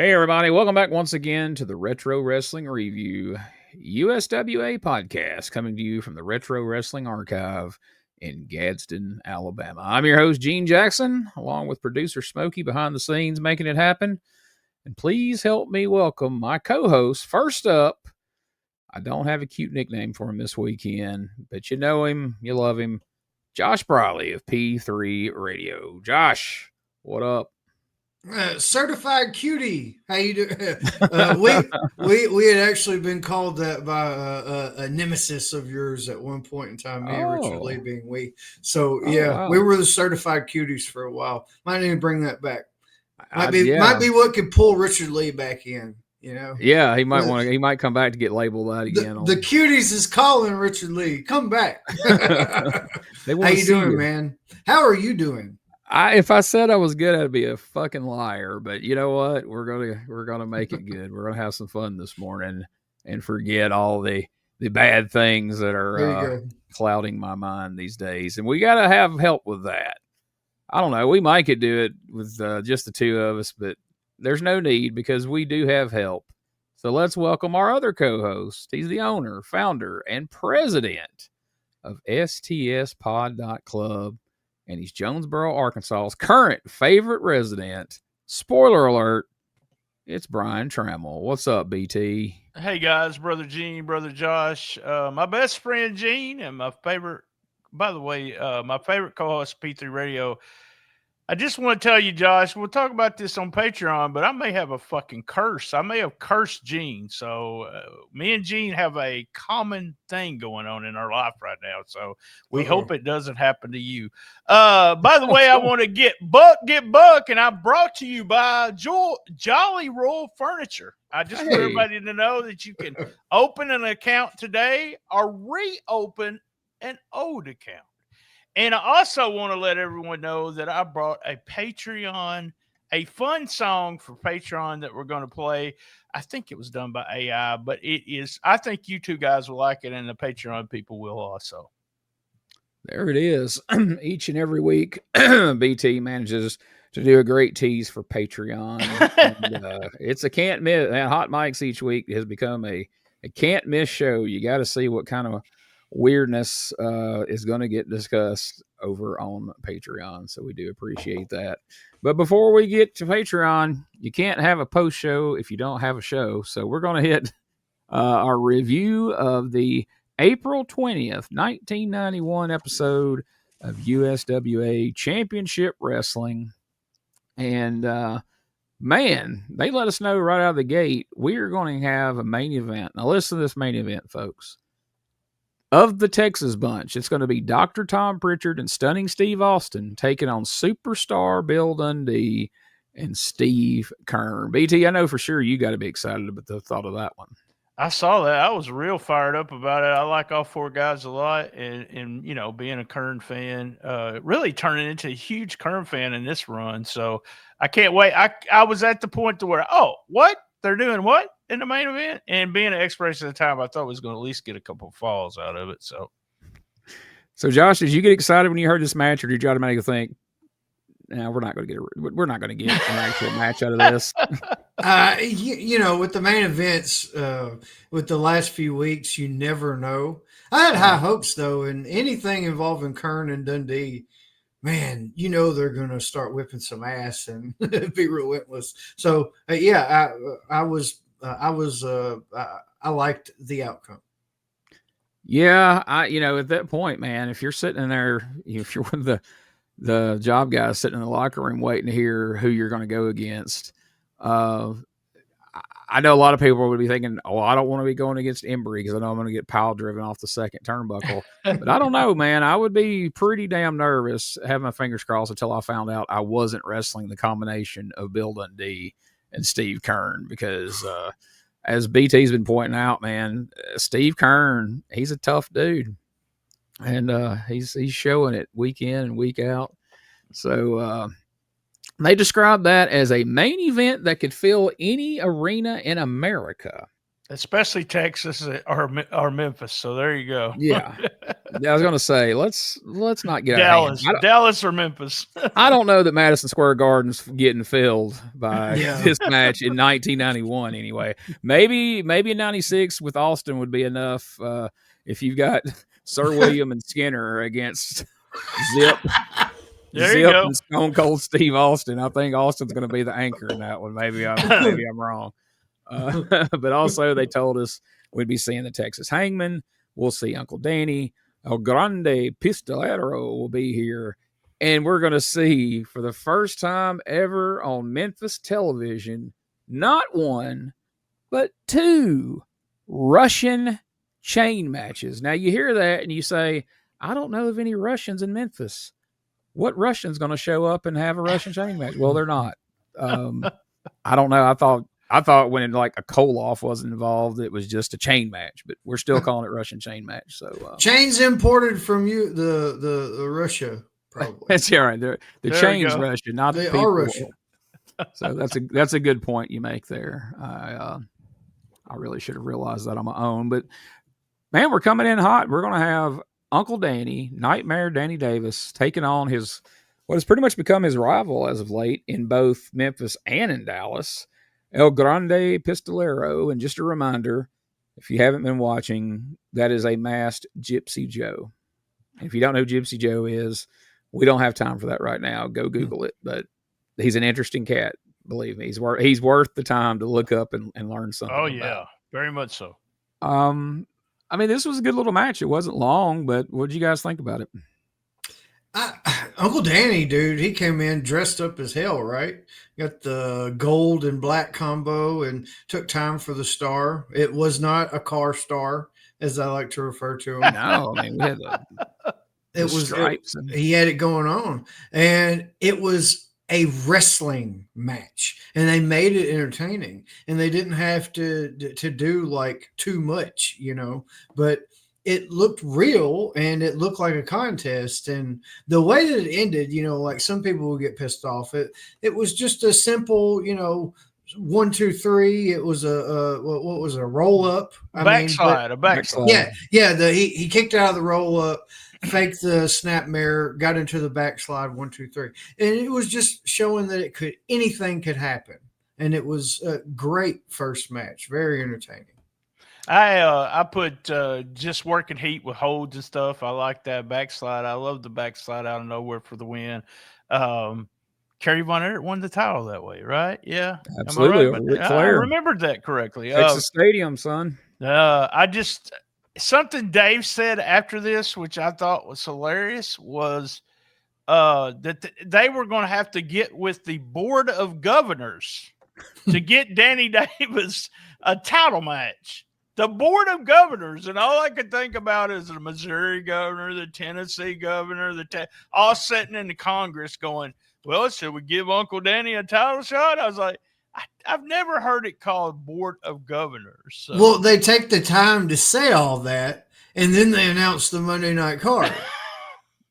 Hey, everybody. Welcome back once again to the Retro Wrestling Review USWA podcast, coming to you from the Retro Wrestling Archive in Gadsden, Alabama. I'm your host, Gene Jackson, along with producer Smokey behind the scenes making it happen. And please help me welcome my co-host. First up, I don't have a cute nickname for him this weekend, but you know him, you love him, Josh Briley of P3 Radio. Josh, what up? Certified cutie. How you do? We had actually been called that by a nemesis of yours at one point in time. Me and Richard Lee Oh, being we. So oh, yeah, we wow. were the certified cuties for a while. Might need to bring that back. Might Yeah. be what could pull Richard Lee back in. You know, Yeah, he might the, want to. He might come back to get labeled that again the on. cuties is calling Richard Lee. Come back. They How want to you see doing, you. man? How are you doing? If I said I was good, I'd be a fucking liar. But you know what? We're gonna make it good. We're gonna have some fun this morning and forget all the bad things that are There you go. clouding my mind these days. And we gotta have help with that. I don't know. We might could do it with just the two of us, but there's no need because we do have help. So let's welcome our other co-host. He's the owner, founder, and president of STSPod.Club, and he's Jonesboro, Arkansas's current favorite resident. Spoiler alert, it's Brian Trammell. What's up, BT? Hey guys, brother Gene, brother Josh, my best friend Gene, and my favorite. By the way, my favorite co-host P3 Radio. I just want to tell you, Josh, we'll talk about this on Patreon, but I may have a fucking curse. I may have cursed Gene. So me and Gene have a common thing going on in our life right now. So we Uh-oh. hope it doesn't happen to you. By the way, I Sure. want to get Buck, and I'm brought to you by Jolly Roll Furniture. I just want Hey, everybody to know that you can open an account today or reopen an old account. And I also want to let everyone know that I brought a Patreon, a fun song for Patreon that we're going to play. I think it was done by AI, but it is. I think you two guys will like it, and the Patreon people will also. there it is. Each and every week, BT manages to do a great tease for Patreon. And it's a can't miss. And Hot Mics each week has become a can't miss show. You got to see what kind of weirdness is going to get discussed over on Patreon. So we do appreciate that. But before we get to Patreon, you can't have a post show if you don't have a show. So we're going to hit our review of the April 20th, 1991 episode of USWA Championship Wrestling. And man, they let us know right out of the gate we are going to have a main event. Now, listen to this main event, folks. Of the Texas bunch, it's going to be Dr. Tom Pritchard and Stunning Steve Austin taking on Superstar Bill Dundee and Steve Keirn. BT, I know for sure you got to be excited about the thought of that one. I saw that. I was real fired up about it. I like all four guys a lot, and being a Keirn fan, really turning into a huge Keirn fan in this run. So I can't wait. I was at the point to where, oh, what they're doing what in the main event, and being an expiration at the time, I thought was going to at least get a couple of falls out of it. So, Josh, did you get excited when you heard this match, or did you automatically think, "No, we're not going to we're not going to get an actual match out of this"? With the main events, with the last few weeks, you never know. I had high Right. hopes though, and anything involving Keirn and Dundee, man, they're gonna start whipping some ass and be relentless. So yeah, I liked the outcome. Yeah, at that point, man, if you're sitting in there, if you're one of the job guys sitting in the locker room waiting to hear who you're going to go against, uh, I know a lot of people would be thinking, "Oh, I don't want to be going against Embry because I know I'm going to get pile driven off the second turnbuckle." But I don't know, man. I would be pretty damn nervous, having my fingers crossed until I found out I wasn't wrestling the combination of Bill Dundee and Steve Keirn because, as BT's been pointing out, man, Steve Keirn, he's a tough dude, and he's showing it week in and week out. So they described that as a main event that could fill any arena in America. especially Texas or Memphis. So there you go. Yeah. I was gonna say let's not get Dallas or Memphis. I don't know that Madison Square Garden's getting filled by Yeah. this match in 1991. Anyway, maybe in '96 with Austin would be enough. If you've got Sir William and Skinner against Zip. There you Zip go. and Stone Cold Steve Austin. I think Austin's going to be the anchor in that one. Maybe I'm wrong. But also they told us we'd be seeing the Texas Hangman. We'll see Uncle Danny. El Grande Pistolero will be here. And we're going to see for the first time ever on Memphis television, not one, but two Russian chain matches. Now you hear that and you say, I don't know of any Russians in Memphis. What Russian's going to show up and have a Russian chain match? Well, they're not. I don't know. I thought when like a Koloff wasn't involved, it was just a chain match, but we're still calling it Russian chain match. So chains imported from the Russia, probably. That's all right. The chains Russian, not they the people. are Russian. So that's a good point you make there. I really should have realized that on my own, but man, we're coming in hot. We're going to have Uncle Danny, Nightmare Danny Davis, taking on what has pretty much become his rival as of late in both Memphis and in Dallas, El Grande Pistolero. And just a reminder, if you haven't been watching, that is a masked Gypsy Joe. And if you don't know who Gypsy Joe is, we don't have time for that right now. Go Google it. But he's an interesting cat. Believe me, he's worth the time to look up and learn something. Oh, yeah, very much so. I mean, this was a good little match. It wasn't long, but what did you guys think about it? Uncle Danny, dude, he came in dressed up as hell, right? Got the gold and black combo and took time for the star. It was not a car star, as I like to refer to him. No, I mean, we had the stripes. He had it going on. And it was a wrestling match, and they made it entertaining, and they didn't have to do like too much, but it looked real and it looked like a contest. And the way that it ended, like some people will get pissed off. It was just a simple, 1, 2, 3. It was what was a roll up? A backslide. Yeah. He kicked out of the roll up, faked the snap mirror, got into the backslide, 1, 2, 3, and it was just showing that anything could happen. And it was a great first match, very entertaining. I put just working heat with holds and stuff. I like that backslide. I love the backslide out of nowhere for the win. Kerry Von Erich won the title that way, right? Yeah, absolutely. I remembered that correctly. Texas Stadium, son. Something Dave said after this, which I thought was hilarious, was that they were going to have to get with the Board of Governors to get Danny Davis a title match. The Board of Governors, and all I could think about is the Missouri governor, the Tennessee governor, all sitting in the Congress going, well, should we give Uncle Danny a title shot? I was like, I've never heard it called Board of Governors. So. Well, they take the time to say all that, and then they announce the Monday night card.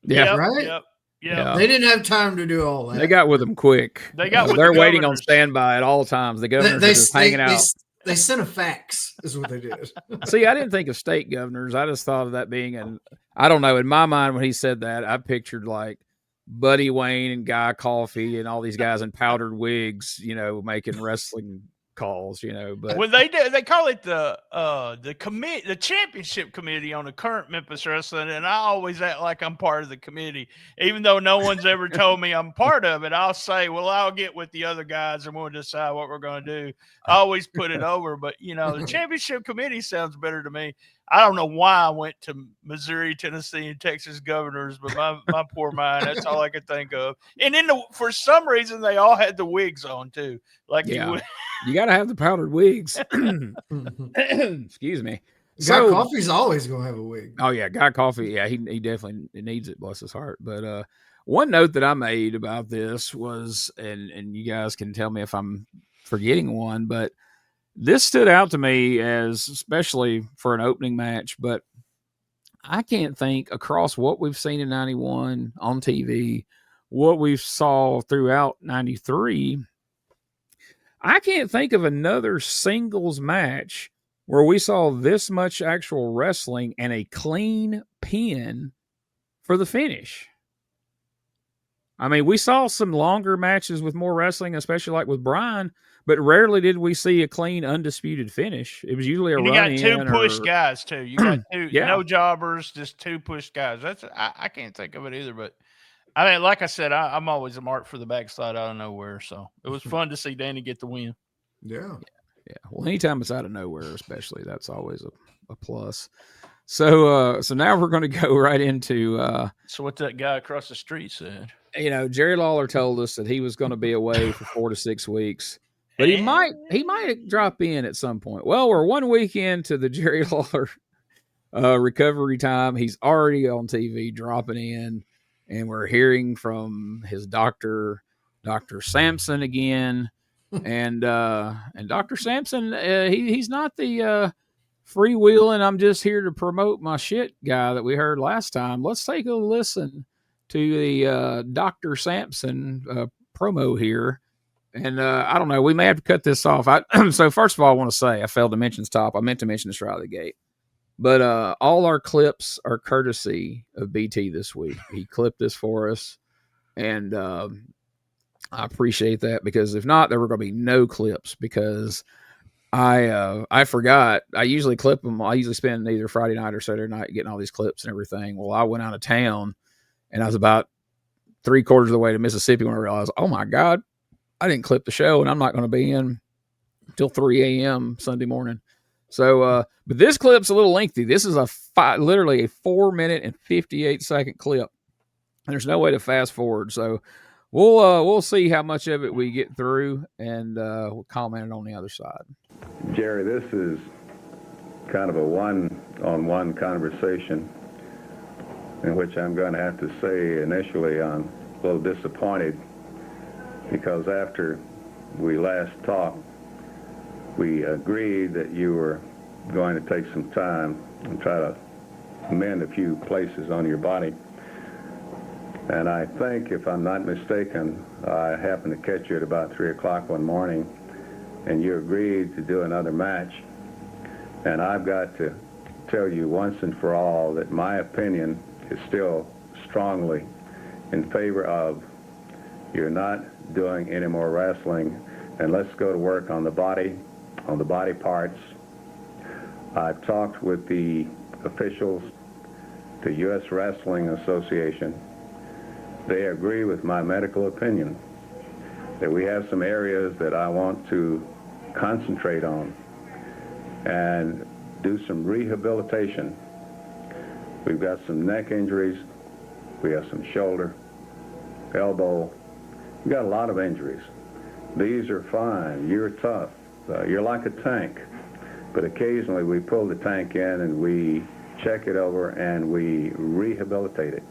Right? Yep. They didn't have time to do all that. They got with them quick. They're waiting on standby at all times. The governors are just hanging out. They sent a fax, is what they did. See, I didn't think of state governors. I just thought of that being I don't know. In my mind, when he said that, I pictured like Buddy Wayne and Guy Coffey and all these guys in powdered wigs, making wrestling calls, but well, they call it the championship committee on the current Memphis Wrestling, and I always act like I'm part of the committee, even though no one's ever told me I'm part of it. I'll say, well, I'll get with the other guys and we'll decide what we're going to do. I always put it over, but the championship committee sounds better to me. I don't know why I went to Missouri, Tennessee, and Texas governors, but my poor mind, that's all I could think of. And then for some reason, they all had the wigs on too. Like you got to have the powdered wigs. Excuse me. Guy Coffey's always going to have a wig. Oh yeah, Guy Coffey. Yeah, he definitely needs it. Bless his heart. But one note that I made about this was, and you guys can tell me if I'm forgetting one, but this stood out to me as, especially for an opening match, but I can't think across what we've seen in 91 on TV, what we saw throughout 93. I can't think of another singles match where we saw this much actual wrestling and a clean pin for the finish. I mean, we saw some longer matches with more wrestling, especially like with Brian, but rarely did we see a clean, undisputed finish. It was usually a And you run got two in push or guys too. You got two yeah. no jobbers, just two push guys. I can't think of it either. But I mean, like I said, I'm always a mark for the backslide out of nowhere. So it was fun to see Danny get the win. Yeah. Yeah. Well, anytime it's out of nowhere, especially, that's always a plus. So now we're going to go right into. So what that guy across the street said. Jerry Lawler told us that he was going to be away for 4 to 6 weeks, but he might drop in at some point. Well, we're 1 week into the Jerry Lawler recovery time. He's already on TV dropping in, and we're hearing from his doctor, Dr. Sampson again. And Dr. Sampson, he's not the freewheeling, I'm just here to promote my shit guy that we heard last time. Let's take a listen to the Dr. Sampson promo here. And I don't know, we may have to cut this off. So first of all, I want to say I failed to mention this top. I meant to mention this right out of the gate. But all our clips are courtesy of BT this week. He clipped this for us. And I appreciate that, because if not, there were going to be no clips, because I forgot. I usually clip them. I usually spend either Friday night or Saturday night getting all these clips and everything. Well, I went out of town, and I was about 3/4 of the way to Mississippi when I realized, oh my God, I didn't clip the show, and I'm not going to be in till 3 a.m. Sunday morning. So, but this clip's a little lengthy. This is literally a 4-minute and 58-second clip, and there's no way to fast forward. So we'll see how much of it we get through, and we'll comment on the other side. Jerry, this is kind of a one-on-one conversation in which I'm going to have to say initially I'm a little disappointed, because after we last talked, we agreed that you were going to take some time and try to mend a few places on your body. And I think, if I'm not mistaken, I happened to catch you at about 3 o'clock one morning, and you agreed to do another match. And I've got to tell you once and for all that my opinion is still strongly in favor of you're not doing any more wrestling, and let's go to work on the body parts. I've talked with the officials, the U.S. Wrestling Association. They agree with my medical opinion that we have some areas that I want to concentrate on and do some rehabilitation. We've got some neck injuries, we have some shoulder, elbow. We've got a lot of injuries. These are fine. You're tough. You're like a tank. But occasionally we pull the tank in and we check it over and we rehabilitate it.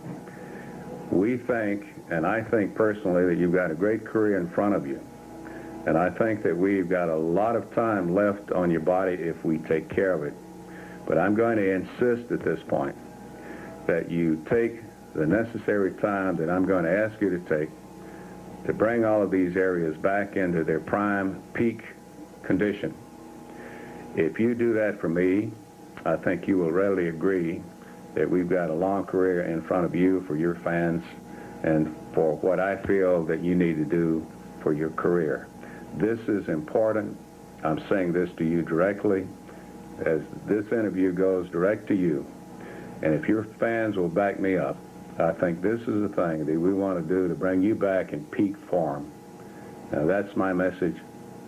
We think, and I think personally, that you've got a great career in front of you. And I think that we've got a lot of time left on your body if we take care of it. But I'm going to insist at this point that you take the necessary time that I'm going to ask you to take to bring all of these areas back into their prime peak condition. If you do that for me, I think you will readily agree that we've got a long career in front of you for your fans and for what I feel that you need to do for your career. This is important. I'm saying this to you directly, as this interview goes direct to you. And if your fans will back me up, I think this is the thing that we want to do to bring you back in peak form. Now, that's my message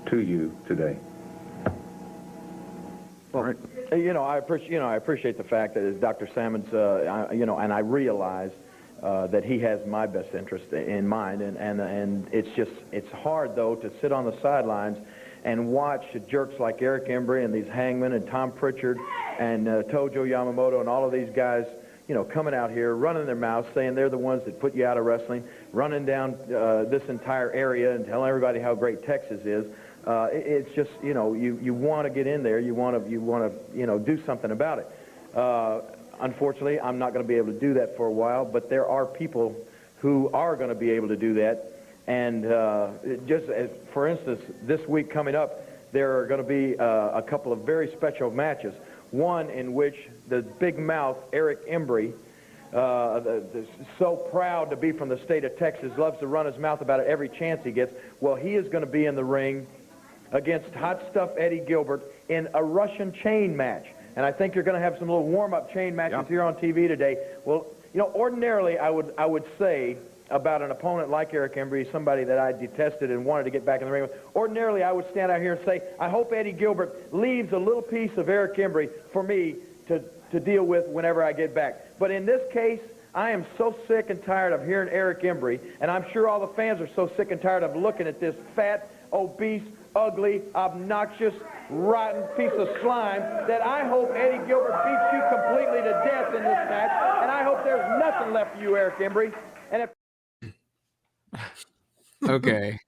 to you today. Well, I appreciate the fact that as Dr. Salmon's, and I realize that he has my best interest in mind, and it's hard though to sit on the sidelines and watch jerks like Eric Embry and these Hangman and Tom Pritchard and Tojo Yamamoto and all of these guys, coming out here, running their mouths, saying they're the ones that put you out of wrestling, running down this entire area and telling everybody how great Texas is. It's just, you want to get in there, you want to do something about it. Unfortunately, I'm not going to be able to do that for a while, but there are people who are going to be able to do that. And just as, for instance, this week coming up, there are going to be a couple of very special matches. One in which the big mouth Eric Embry, so proud to be from the state of Texas, loves to run his mouth about it every chance he gets. Well, he is going to be in the ring against Hot Stuff Eddie Gilbert in a Russian chain match. And I think you're going to have some little warm-up chain matches here on TV today. Well, you know, ordinarily I would say about an opponent like Eric Embry, somebody that I detested and wanted to get back in the ring with, ordinarily I would stand out here and say, I hope Eddie Gilbert leaves a little piece of Eric Embry for me to deal with whenever I get back. But in this case, I am so sick and tired of hearing Eric Embry, and I'm sure all the fans are so sick and tired of looking at this fat, obese, ugly, obnoxious, rotten piece of slime, that I hope Eddie Gilbert beats you completely to death in this match, and I hope there's nothing left for you, Eric Embry. And if Okay.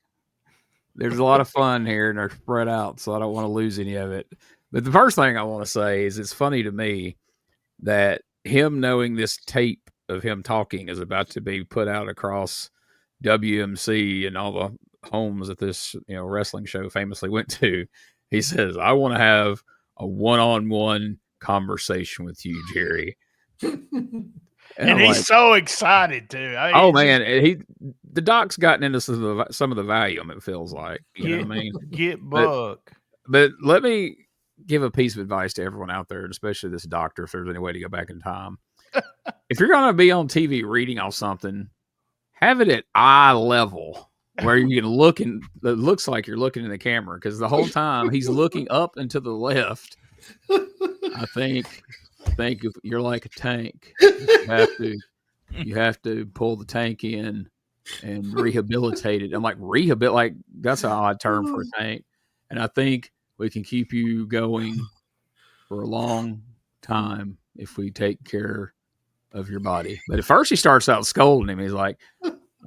There's a lot of fun here, and they're spread out, so I don't want to lose any of it. But the first thing I want to say is it's funny to me that him knowing this tape of him talking is about to be put out across WMC and all the homes that this wrestling show famously went to. He says, I want to have a one-on-one conversation with you, Jerry. And he's like, so excited too. Man, the doc's gotten into some of the Valium, it feels like. You know what I mean? Get book. But let me give a piece of advice to everyone out there, and especially this doctor, if there's any way to go back in time. If you're going to be on TV reading off something, have it at eye level where you can look and it looks like you're looking in the camera, because the whole time he's looking up and to the left. I think if you're like a tank. You have to pull the tank in and rehabilitate it. I'm like, that's an odd term for a tank. And I think we can keep you going for a long time if we take care of your body. But at first he starts out scolding him. He's like,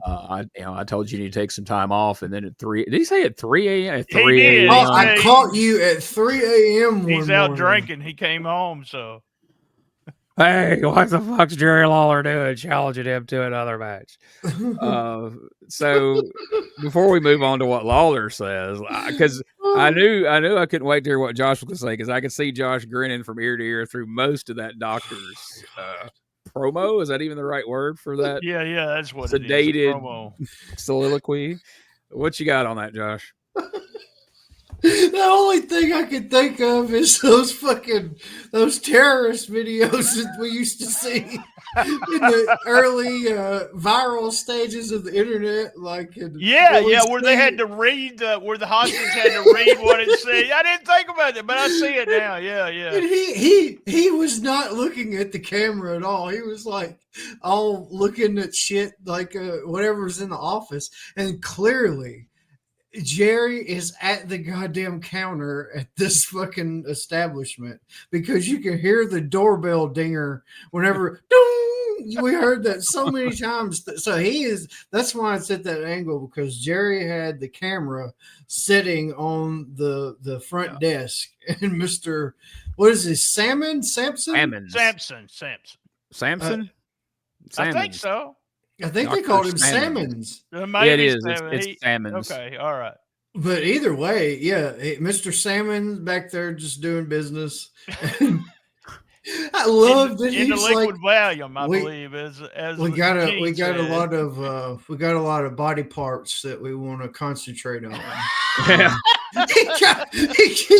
I told you to take some time off. And then at 3, did he say at 3 a.m.? At 3 a.m. Oh, I caught you at 3 a.m. He's out drinking. He came home, so. Hey, what the fuck's Jerry Lawler doing? Challenging him to another match. So before we move on to what Lawler says, because I knew I couldn't wait to hear what Josh was going to say, because I could see Josh grinning from ear to ear through most of that doctor's promo. Is that even the right word for that? Yeah, that's what sedated it is. Promo. Soliloquy. What you got on that, Josh? The only thing I can think of is those terrorist videos that we used to see in the early viral stages of the internet, where they had to read where the hostage had to read what it said. I didn't think about it, but I see it now. Yeah. And he was not looking at the camera at all. He was like all looking at shit like whatever's in the office, and clearly Jerry is at the goddamn counter at this fucking establishment, because you can hear the doorbell dinger whenever we heard that so many times. So that's why it's at that angle, because Jerry had the camera sitting on the front desk, and Mr. What is this? Samson? I think so. I think they called him Salmons. Yeah, it is. It's Salmons. Okay, all right. But either way, yeah, Mr. Salmon back there just doing business. I love that in the he's liquid like, Valium, I believe, as we got a lot of body parts that we want to concentrate on. Yeah. he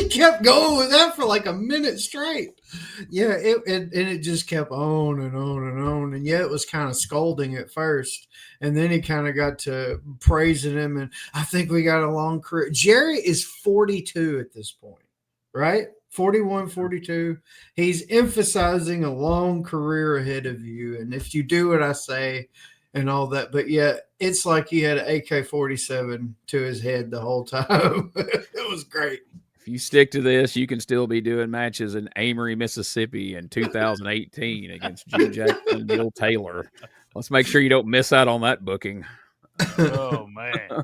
kept going with that for like a minute straight. Yeah, it just kept on and on and on. And yeah, it was kind of scolding at first, and then he kind of got to praising him. And I think we got a long career. Jerry is 42 at this point, right? 41, 42. He's emphasizing a long career ahead of you, and if you do what I say and all that. But yeah, it's like he had an AK-47 to his head the whole time. It was great. If you stick to this, you can still be doing matches in Amory, Mississippi in 2018 against G. Jackson and Bill Taylor. Let's make sure you don't miss out on that booking. Oh, man.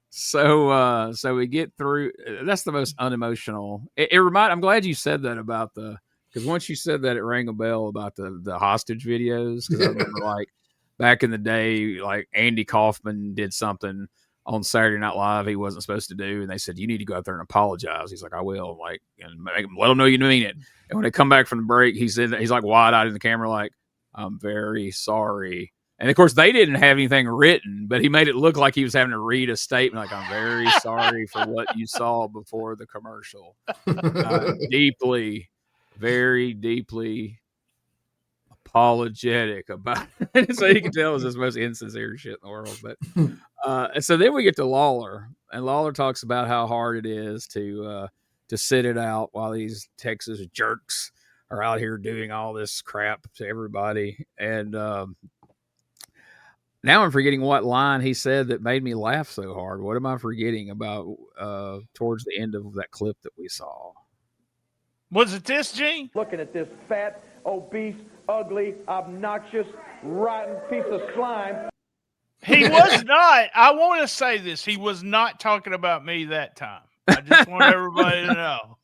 So we get through. That's the most unemotional. I'm glad you said that about because once you said that, it rang a bell about the hostage videos. Because I remember, like, back in the day, like Andy Kaufman did something on Saturday Night Live he wasn't supposed to do, and they said, you need to go out there and apologize. He's like, I will, and let them know you mean it. And when they come back from the break, he's like wide-eyed in the camera like, I'm very sorry. And of course they didn't have anything written, but he made it look like he was having to read a statement like, I'm very sorry for what you saw before the commercial. Very deeply apologetic about it. So you can tell it was the most insincere shit in the world. But and so then we get to Lawler, and Lawler talks about how hard it is to sit it out while these Texas jerks are out here doing all this crap to everybody. And now I'm forgetting what line he said that made me laugh so hard. What am I forgetting about towards the end of that clip that we saw? Was it this, Gene? Looking at this fat, obese, ugly, obnoxious, rotten piece of slime. He was not. I want to say this. He was not talking about me that time. I just want everybody to know.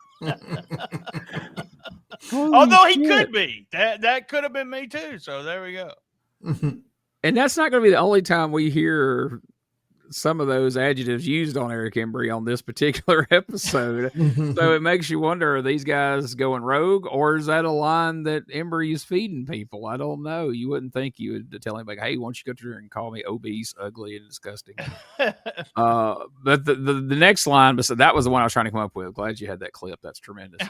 Although he could be. That could have been me too. So there we go. And that's not going to be the only time we hear some of those adjectives used on Eric Embry on this particular episode. So it makes you wonder, are these guys going rogue, or is that a line that Embry is feeding people? I don't know. You wouldn't think you would tell anybody, hey, why don't you go through and call me obese, ugly, and disgusting? But the next line, that was the one I was trying to come up with. Glad you had that clip. That's tremendous.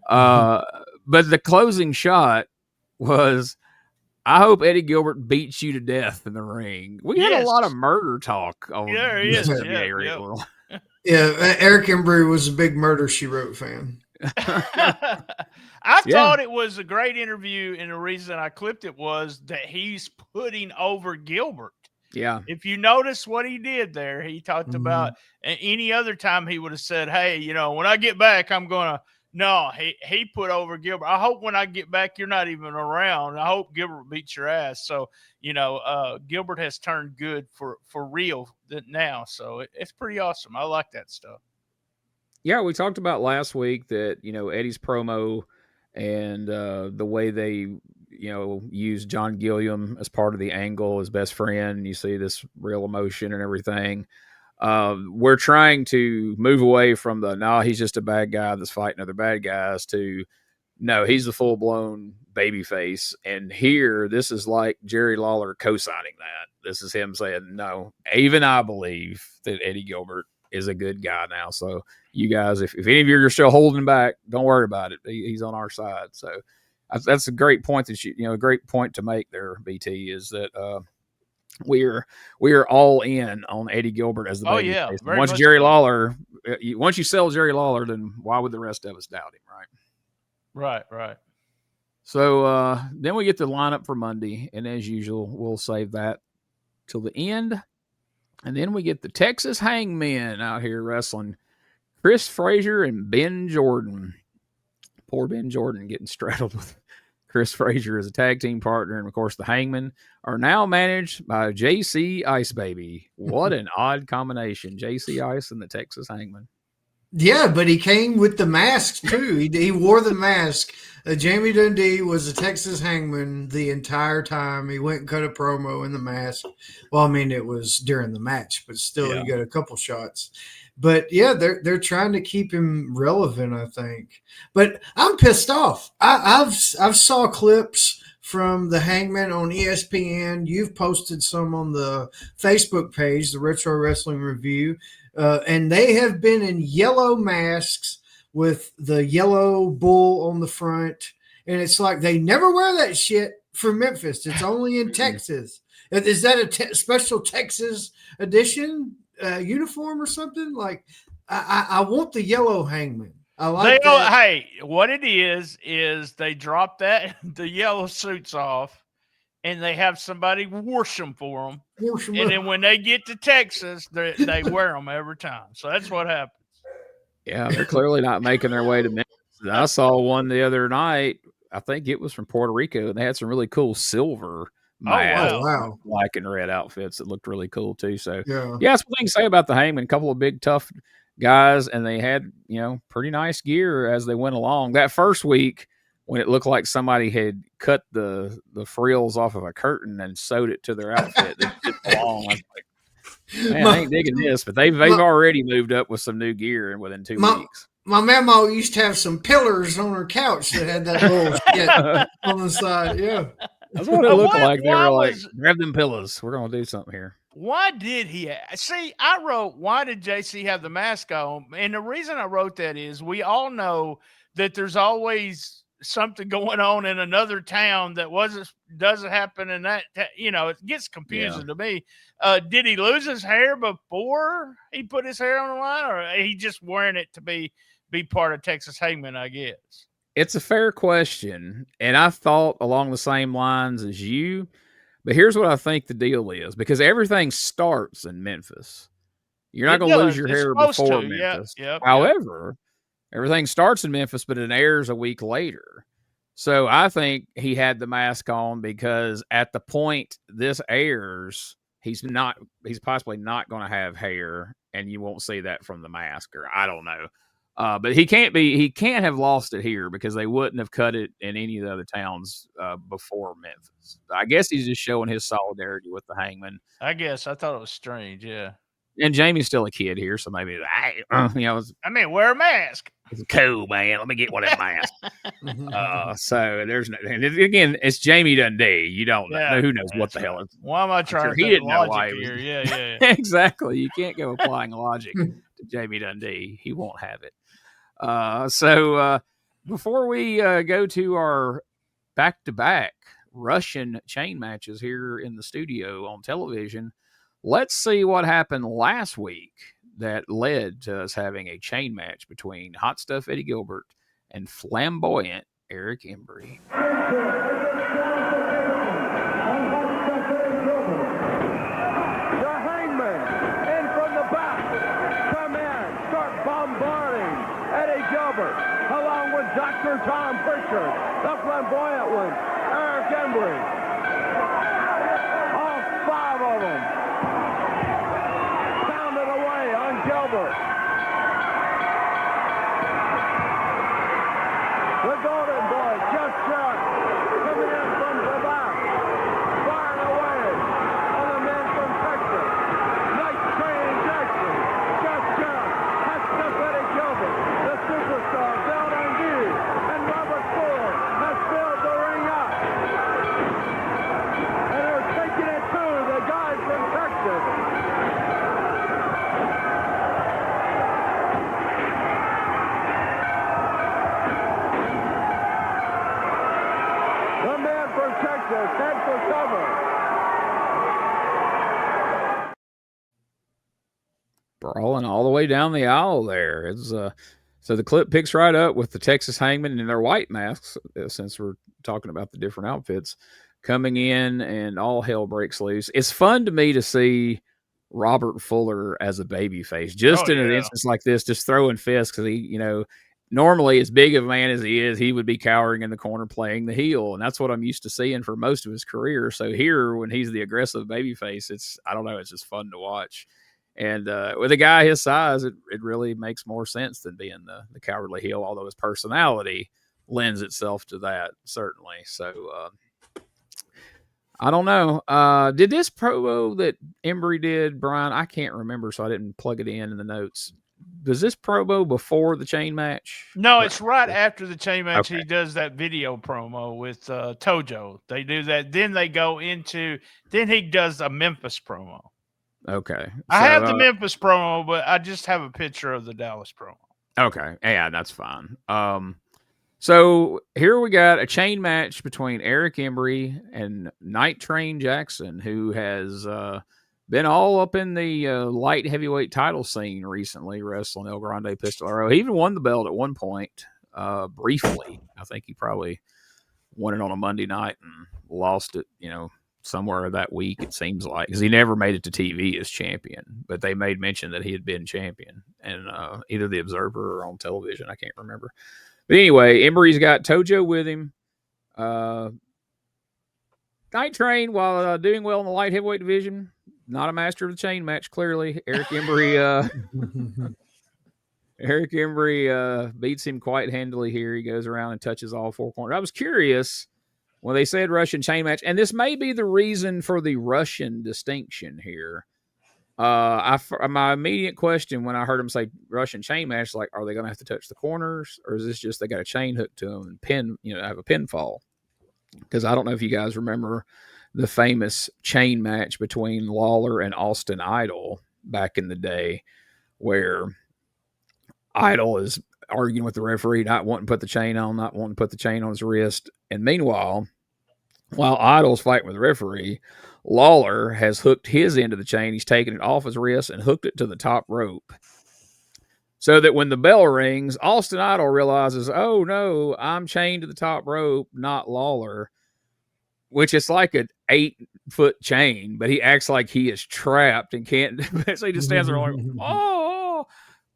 But the closing shot was, I hope Eddie Gilbert beats you to death in the ring. We had a lot of murder talk on SWA Radio. Yeah, Eric Embry was a big Murder, She Wrote fan. I thought it was a great interview, and the reason I clipped it was that he's putting over Gilbert. Yeah. If you notice what he did there, he talked about any other time he would have said, hey, when I get back, I'm going to. No, he put over Gilbert. I hope when I get back, you're not even around. I hope Gilbert beats your ass. So, Gilbert has turned good for real now. So it's pretty awesome. I like that stuff. Yeah, we talked about last week that, Eddie's promo and the way they, use John Gilliam as part of the angle, his best friend. You see this real emotion and everything. We're trying to move away from he's just a bad guy that's fighting other bad guys to, no, he's the full-blown babyface. And here, this is like Jerry Lawler co-signing that. This is him saying, no, even I believe that Eddie Gilbert is a good guy now. So you guys, if any of you are still holding back, don't worry about it. He's on our side. So that's a great point a great point to make there, BT, is that we are all in on Eddie Gilbert as the babyface. Once once you sell Jerry Lawler, then why would the rest of us doubt him, right? Right. So then we get the lineup for Monday, and as usual, we'll save that till the end. And then we get the Texas Hangmen out here wrestling Chris Frazier and Ben Jordan. Poor Ben Jordan getting straddled with Chris Frazier as a tag team partner. And, of course, the Hangmen are now managed by JC Ice Baby. What an odd combination, JC Ice and the Texas Hangman. Yeah, but he came with the mask, too. He wore the mask. Jamie Dundee was a Texas Hangman the entire time. He went and cut a promo in the mask. Well, I mean, it was during the match, but still, he got a couple shots. But, yeah, they're trying to keep him relevant, I think. But I'm pissed off. I've saw clips from the Hangman on ESPN. You've posted some on the Facebook page, the Retro Wrestling Review. And they have been in yellow masks with the yellow bull on the front. And it's like they never wear that shit for Memphis. It's only in Texas. Is that a special Texas edition uniform or something? Like, I want the yellow Hangman. I like that. Hey, what it is they drop the yellow suits off, and they have somebody wash them for them. And then when they get to Texas, they wear them every time. So that's what happens. Yeah, they're clearly not making their way to Memphis. I saw one the other night. I think it was from Puerto Rico, and they had some really cool silver wow. black and red outfits that looked really cool too. So yeah, that's what I can say about the Hangman. A couple of big, tough guys, and they had pretty nice gear as they went along. That first week, when it looked like somebody had cut the frills off of a curtain and sewed it to their outfit, they didn't belong. I was like, Man, I ain't digging this, but they've already moved up with some new gear within 2 weeks. My mama used to have some pillars on her couch that had that little shit on the side. Yeah. That's what it looked like. They were like, grab them pillows. We're going to do something here. Why did he? See, I wrote, why did JC have the mask on? And the reason I wrote that is we all know that there's always something going on in another town that doesn't happen in that, it gets confusing to me. Did he lose his hair before he put his hair on the line, or he just wearing it to be part of Texas Hangman, I guess? It's a fair question, and I thought along the same lines as you, but here's what I think the deal is, because everything starts in Memphis. You're not going to lose your hair before Memphis. However, everything starts in Memphis, but it airs a week later. So I think he had the mask on because at the point this airs, he's possibly not going to have hair, and you won't see that from the mask, or I don't know. But he can't have lost it here because they wouldn't have cut it in any of the other towns before Memphis. I guess he's just showing his solidarity with the Hangman. I guess I thought it was strange, yeah. And Jamie's still a kid here, so maybe wear a mask. It's cool, man. Let me get one of them masks. So there's again, it's Jamie Dundee. You don't know who knows what the hell. Why am I trying to think logic here? Yeah. Exactly. You can't go applying logic to Jamie Dundee. He won't have it. So before we go to our back-to-back Russian chain matches here in the studio on television, let's see what happened last week that led to us having a chain match between Hot Stuff Eddie Gilbert and Flamboyant Eric Embry. Along with Dr. Tom Pritchard, the flamboyant one, Eric Embry. All 5 of them pounded away on Gilbert. The Golden Boy, Jeff Jarrett, coming in from the back, firing away on the man from Texas. Nice train injection. Jeff Jarrett, Hot Stuff Eddie Gilbert, the superstar, and Robert Fuller has filled the ring up. And they're taking it to the guys from Texas. The man from Texas head for cover. Brawling all the way down the aisle there. It's So the clip picks right up with the Texas Hangman in their white masks, since we're talking about the different outfits, coming in and all hell breaks loose. It's fun to me to see Robert Fuller as a babyface, just in an instance like this, just throwing fists, because he, normally as big of a man as he is, he would be cowering in the corner playing the heel, and that's what I'm used to seeing for most of his career. So here, when he's the aggressive babyface, it's just fun to watch. And with a guy his size, it really makes more sense than being the cowardly heel, although his personality lends itself to that, certainly. So I don't know. Did this promo that Embry did, Brian, I can't remember, so I didn't plug it in the notes. Was this promo before the chain match? No, it's right after the chain match. Okay. He does that video promo with Tojo. They do that. Then they go into, then he does a Memphis promo. Okay. I have the Memphis promo, but I just have a picture of the Dallas promo. Okay. Yeah, that's fine. So here we got a chain match between Eric Embry and Night Train Jackson, who has been all up in the light heavyweight title scene recently, wrestling El Grande Pistolero. He even won the belt at one point, briefly. I think he probably won it on a Monday night and lost it, somewhere that week, it seems like, because he never made it to TV as champion, but they made mention that he had been champion, and either the Observer or on television, I can't remember. But anyway, Embry's got Tojo with him. Night Train, while doing well in the light heavyweight division, not a master of the chain match, clearly. Eric Embry beats him quite handily here. He goes around and touches all 4 corners. I was curious when they said Russian chain match, and this may be the reason for the Russian distinction here. My immediate question when I heard him say Russian chain match, like, are they going to have to touch the corners, or is this just they got a chain hooked to them and pin, have a pinfall? Because I don't know if you guys remember the famous chain match between Lawler and Austin Idol back in the day, where Idol is arguing with the referee, not wanting to put the chain on his wrist, and meanwhile, while Idol's fighting with the referee, Lawler has hooked his end of the chain. He's taken it off his wrist and hooked it to the top rope. So that when the bell rings, Austin Idol realizes, oh no, I'm chained to the top rope, not Lawler, which is like an 8-foot chain, but he acts like he is trapped and can't. So he just stands there like, oh.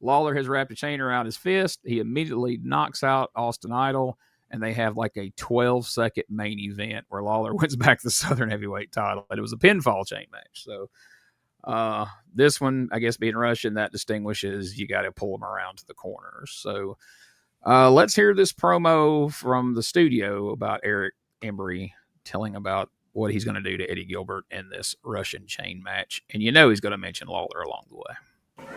Lawler has wrapped a chain around his fist. He immediately knocks out Austin Idol, and they have like a 12-second main event where Lawler wins back the Southern Heavyweight title. But it was a pinfall chain match. So this one, I guess being Russian, that distinguishes you got to pull them around to the corners. So let's hear this promo from the studio about Eric Embry telling about what he's going to do to Eddie Gilbert in this Russian chain match. And he's going to mention Lawler along the way.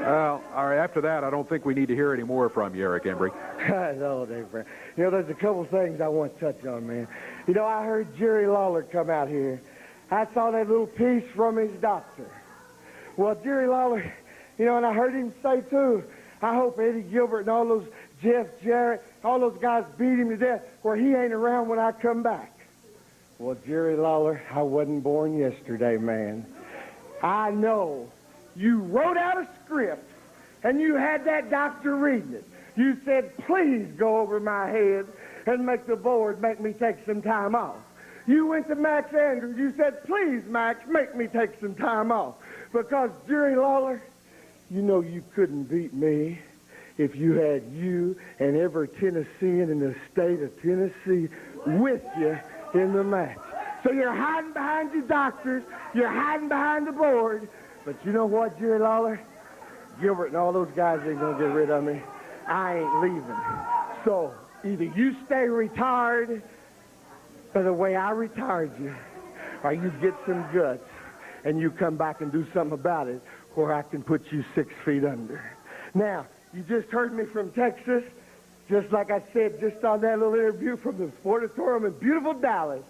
Well, all right, after that, I don't think we need to hear any more from you, Eric Embry. No, Dave. There's a couple things I want to touch on, man. I heard Jerry Lawler come out here. I saw that little piece from his doctor. Well, Jerry Lawler, and I heard him say, too, I hope Eddie Gilbert and all those Jeff Jarrett, all those guys beat him to death where he ain't around when I come back. Well, Jerry Lawler, I wasn't born yesterday, man. I know. You wrote out a script, and you had that doctor reading it. You said, please go over my head and make the board make me take some time off. You went to Max Andrews. You said, please, Max, make me take some time off. Because, Jerry Lawler, you couldn't beat me if you had you and every Tennessean in the state of Tennessee with you in the match. So you're hiding behind your doctors. You're hiding behind the board. But you know what, Jerry Lawler? Gilbert and all those guys ain't going to get rid of me. I ain't leaving. So either you stay retired by the way I retired you, or you get some guts and you come back and do something about it where I can put you 6 feet under. Now, you just heard me from Texas. Just like I said just on that little interview from the Sportatorium in beautiful Dallas,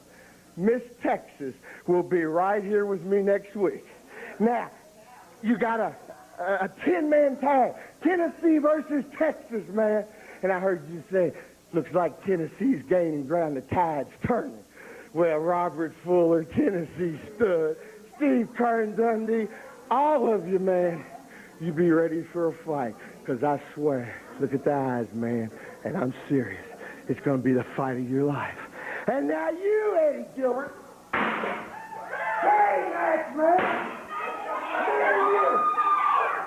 Miss Texas will be right here with me next week. Now, you got a 10-man tag, Tennessee versus Texas, man. And I heard you say, looks like Tennessee's gaining ground, the tide's turning. Well, Robert Fuller, Tennessee stud, Steve Keirn Dundee, all of you, man, you be ready for a fight. Because I swear, look at the eyes, man, and I'm serious. It's going to be the fight of your life. And now you, Eddie Gilbert. Hey, Max, man.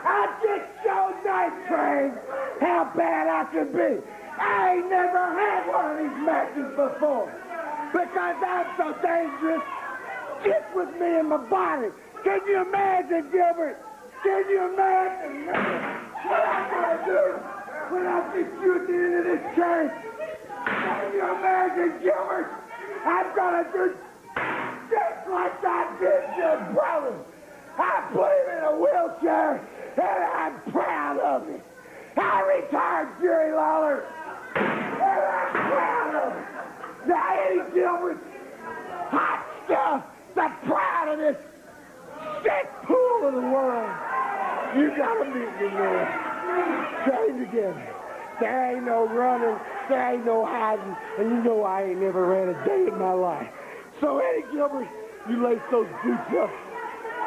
I just showed Night Train how bad I could be. I ain't never had one of these matches before because I'm so dangerous. Get with me in my body. Can you imagine, Gilbert? Can you imagine what I'm going to do when I get you at the end of this chain? Can you imagine, Gilbert? I'm going to do just like I did your brother. I put him in a wheelchair, and I'm proud of it. I retired Jerry Lawler, and I'm proud of it. Now, Eddie Gilbert, hot stuff, the proud of this sick pool of the world. You got to meet me, man. Train together. There ain't no running, there ain't no hiding, and I ain't never ran a day in my life. So, Eddie Gilbert, you lace those boots up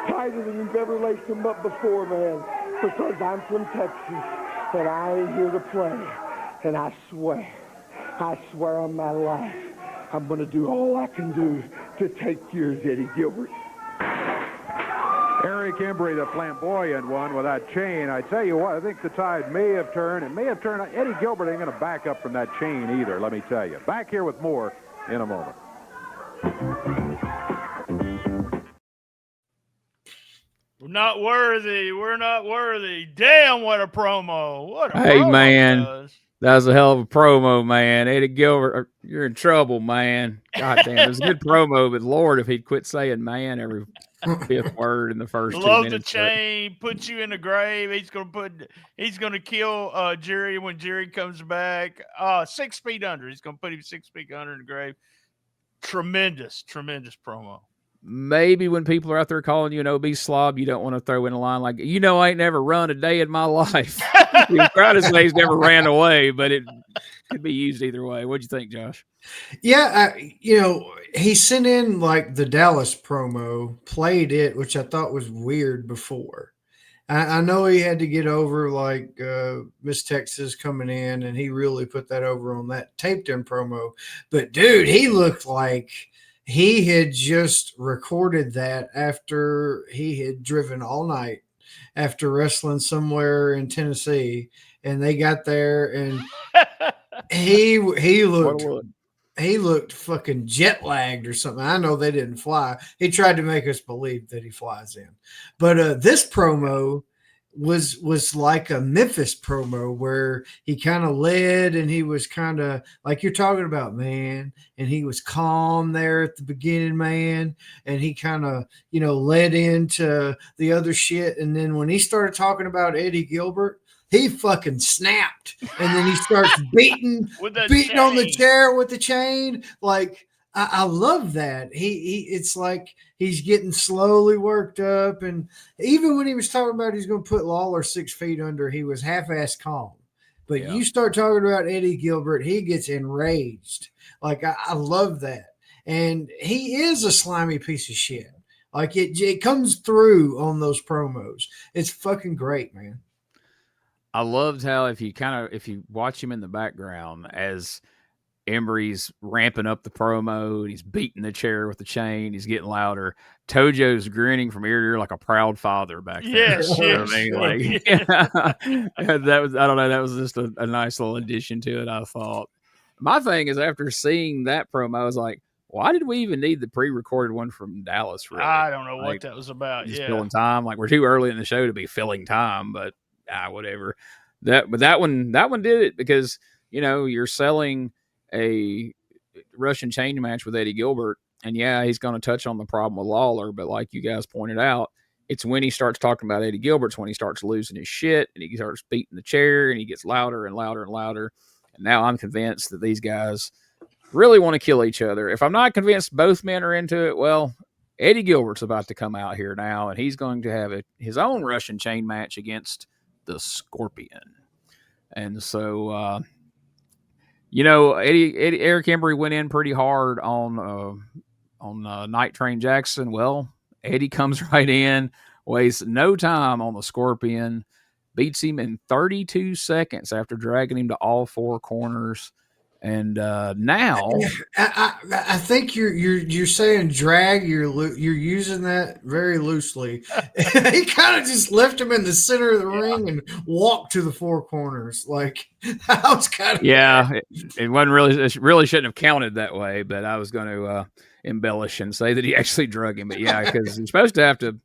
tighter than you've ever laced them up before, man, because I'm from Texas, and I ain't here to play. And I swear on my life, I'm going to do all I can do to take yours, Eddie Gilbert. Eric Embry, the flamboyant one with that chain. I tell you what, I think the tide may have turned. Eddie Gilbert ain't going to back up from that chain either, let me tell you. Back here with more in a moment. We're not worthy. We're not worthy. Damn, what a promo. What a Hey, promo man. was. That was a hell of a promo, man. Eddie Gilbert, you're in trouble, man. God damn, it was a good promo, but Lord, if he'd quit saying man every fifth word in the first 2 Love minutes. the chain, put you in the grave. He's gonna kill Jerry when Jerry comes back. 6 feet under. He's gonna put him 6 feet under in the grave. Tremendous promo. Maybe when people are out there calling you an obese slob, you don't want to throw in a line like, I ain't never run a day in my life. He was trying to say he's never ran away, but it could be used either way. What'd you think, Josh? Yeah, he sent in like the Dallas promo, played it, which I thought was weird before. I know he had to get over like Miss Texas coming in, and he really put that over on that taped in promo. But dude, he looked like he had just recorded that after he had driven all night after wrestling somewhere in Tennessee, and they got there, and he looked fucking jet lagged or something. I know they didn't fly. He tried to make us believe that he flies in, but this promo was like a Memphis promo where he kind of led, and he was kind of like you're talking about, man, and he was calm there at the beginning, man, and he kind of led into the other shit, and then when he started talking about Eddie Gilbert, he fucking snapped, and then he starts beating on the chair with the chain. Like I love that. It's like he's getting slowly worked up, and even when he was talking about he's going to put Lawler 6 feet under, he was half-ass calm. But you start talking about Eddie Gilbert, he gets enraged. Like I love that, and he is a slimy piece of shit. Like it comes through on those promos. It's fucking great, man. I loved how if you watch him in the background as Embry's ramping up the promo and he's beating the chair with the chain, he's getting louder. Tojo's grinning from ear to ear like a proud father back there. Yes. That was, I don't know, that was just a nice little addition to it, I thought. My thing is, after seeing that promo, I was like, why did we even need the pre-recorded one from Dallas? Really? I don't know what that was about. Just filling time. Like, we're too early in the show to be filling time, but whatever. That one did it because you're selling a Russian chain match with Eddie Gilbert, and he's going to touch on the problem with Lawler, but like you guys pointed out, it's when he starts talking about Eddie Gilbert's when he starts losing his shit, and he starts beating the chair, and he gets louder and louder and louder. And now I'm convinced that these guys really want to kill each other. If I'm not convinced both men are into it, well, Eddie Gilbert's about to come out here now, and he's going to have his own Russian chain match against the Scorpion. And so, Eric Embry went in pretty hard on Night Train Jackson. Well, Eddie comes right in, wastes no time on the Scorpion, beats him in 32 seconds after dragging him to all four corners. And now, I think you're saying drag. You're using that very loosely. He kind of just left him in the center of the ring and walked to the four corners. Like I was kind of it wasn't really. It really shouldn't have counted that way. But I was going to embellish and say that he actually drug him. But because you're supposed to have to.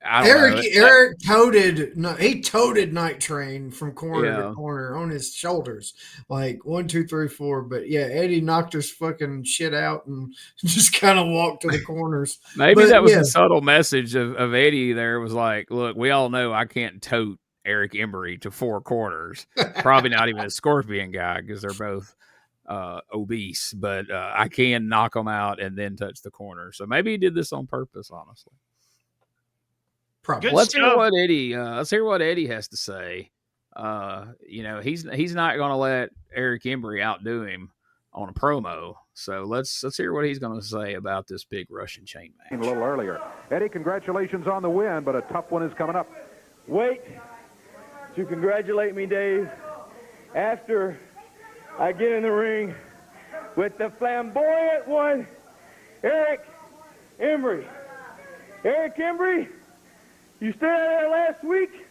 Eric toted Night Train from corner to corner on his shoulders, like 1, 2, 3, 4. But Eddie knocked his fucking shit out and just kind of walked to the corners. Maybe that was the subtle message of Eddie. There was like, look, we all know I can't tote Eric Embry to four corners. Probably not even a Scorpion guy because they're both obese, but I can knock them out and then touch the corner. So maybe he did this on purpose, honestly. Probably. Let's hear what Eddie has to say. He's not going to let Eric Embry outdo him on a promo. So let's hear what he's going to say about this big Russian chain match. A little earlier, Eddie, congratulations on the win, but a tough one is coming up. Wait to congratulate me, Dave, after I get in the ring with the flamboyant one, Eric Embry. Eric Embry, you stood out there last week.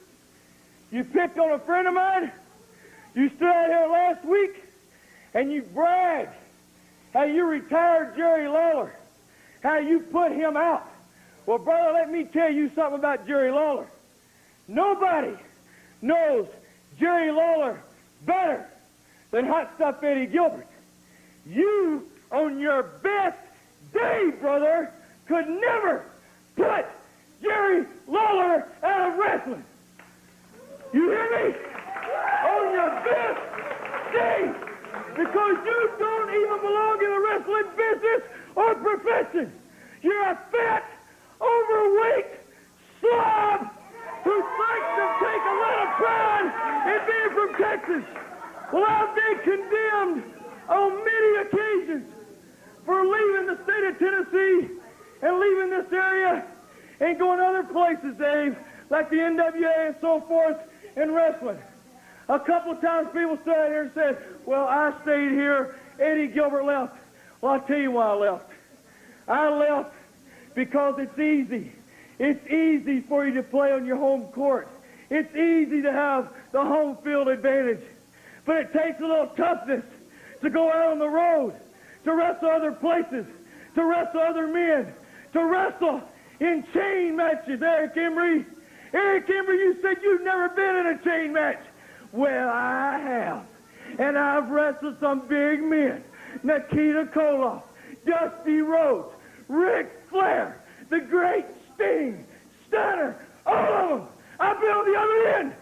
You picked on a friend of mine. You stood out here last week, and you bragged how you retired Jerry Lawler, how you put him out. Well, brother, let me tell you something about Jerry Lawler. Nobody knows Jerry Lawler better than Hot Stuff Eddie Gilbert. You, on your best day, brother, could never put Jerry Lawler out of wrestling. You hear me? On your fifth day. Because you don't even belong in the wrestling business or profession. You're a fat, overweight slob who thinks to take a lot of pride in being from Texas. Well, I've been condemned on many occasions for leaving the state of Tennessee and leaving this area and going other places, Dave, like the NWA and so forth in wrestling. A couple of times people sat here and said, well, I stayed here, Eddie Gilbert left. Well, I'll tell you why I left. I left because it's easy. It's easy for you to play on your home court. It's easy to have the home field advantage. But it takes a little toughness to go out on the road, to wrestle other places, to wrestle other men, to wrestle in chain matches. Eric Embry, you said you've never been in a chain match. Well, I have. And I've wrestled some big men. Nikita Koloff, Dusty Rhodes, Ric Flair, the Great Sting, Stunner, all of them. I've been on the other end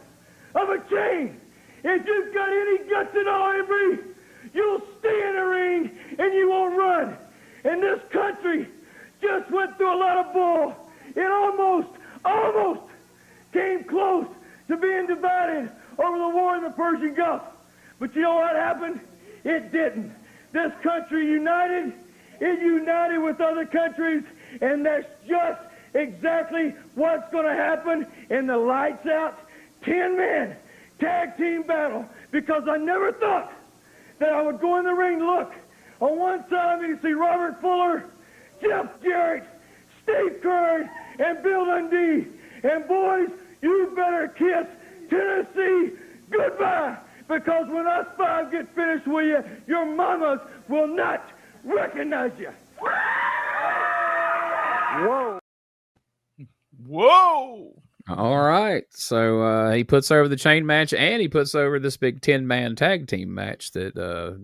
of a chain. If you've got any guts at all, Embry, you'll stay in the ring and you won't run. And this country just went through a lot of bull. It almost came close to being divided over the war in the Persian Gulf. But you know what happened? It didn't. This country united. It united with other countries, and that's just exactly what's going to happen in the lights out 10-man tag team battle, because I never thought that I would go in the ring. Look, on one side you can see Robert Fuller, Jeff Jarrett, Steve Keirn, and Bill Dundee. And boys, you better kiss Tennessee goodbye, because when us five get finished with you, your mamas will not recognize you. Whoa. Whoa! All right. So he puts over the chain match, and he puts over this big 10-man tag team match that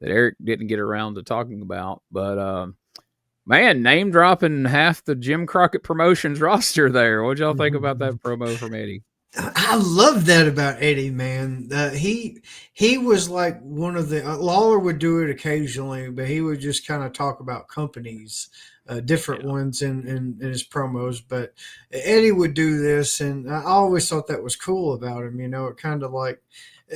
Eric didn't get around to talking about. But man, name dropping half the Jim Crockett Promotions roster there. What'd y'all think about that promo from Eddie? I love that about Eddie, man. He was like one of the Lawler would do it occasionally, but he would just kind of talk about companies, different ones in his promos. But Eddie would do this, and I always thought that was cool about him. You know, it kind of like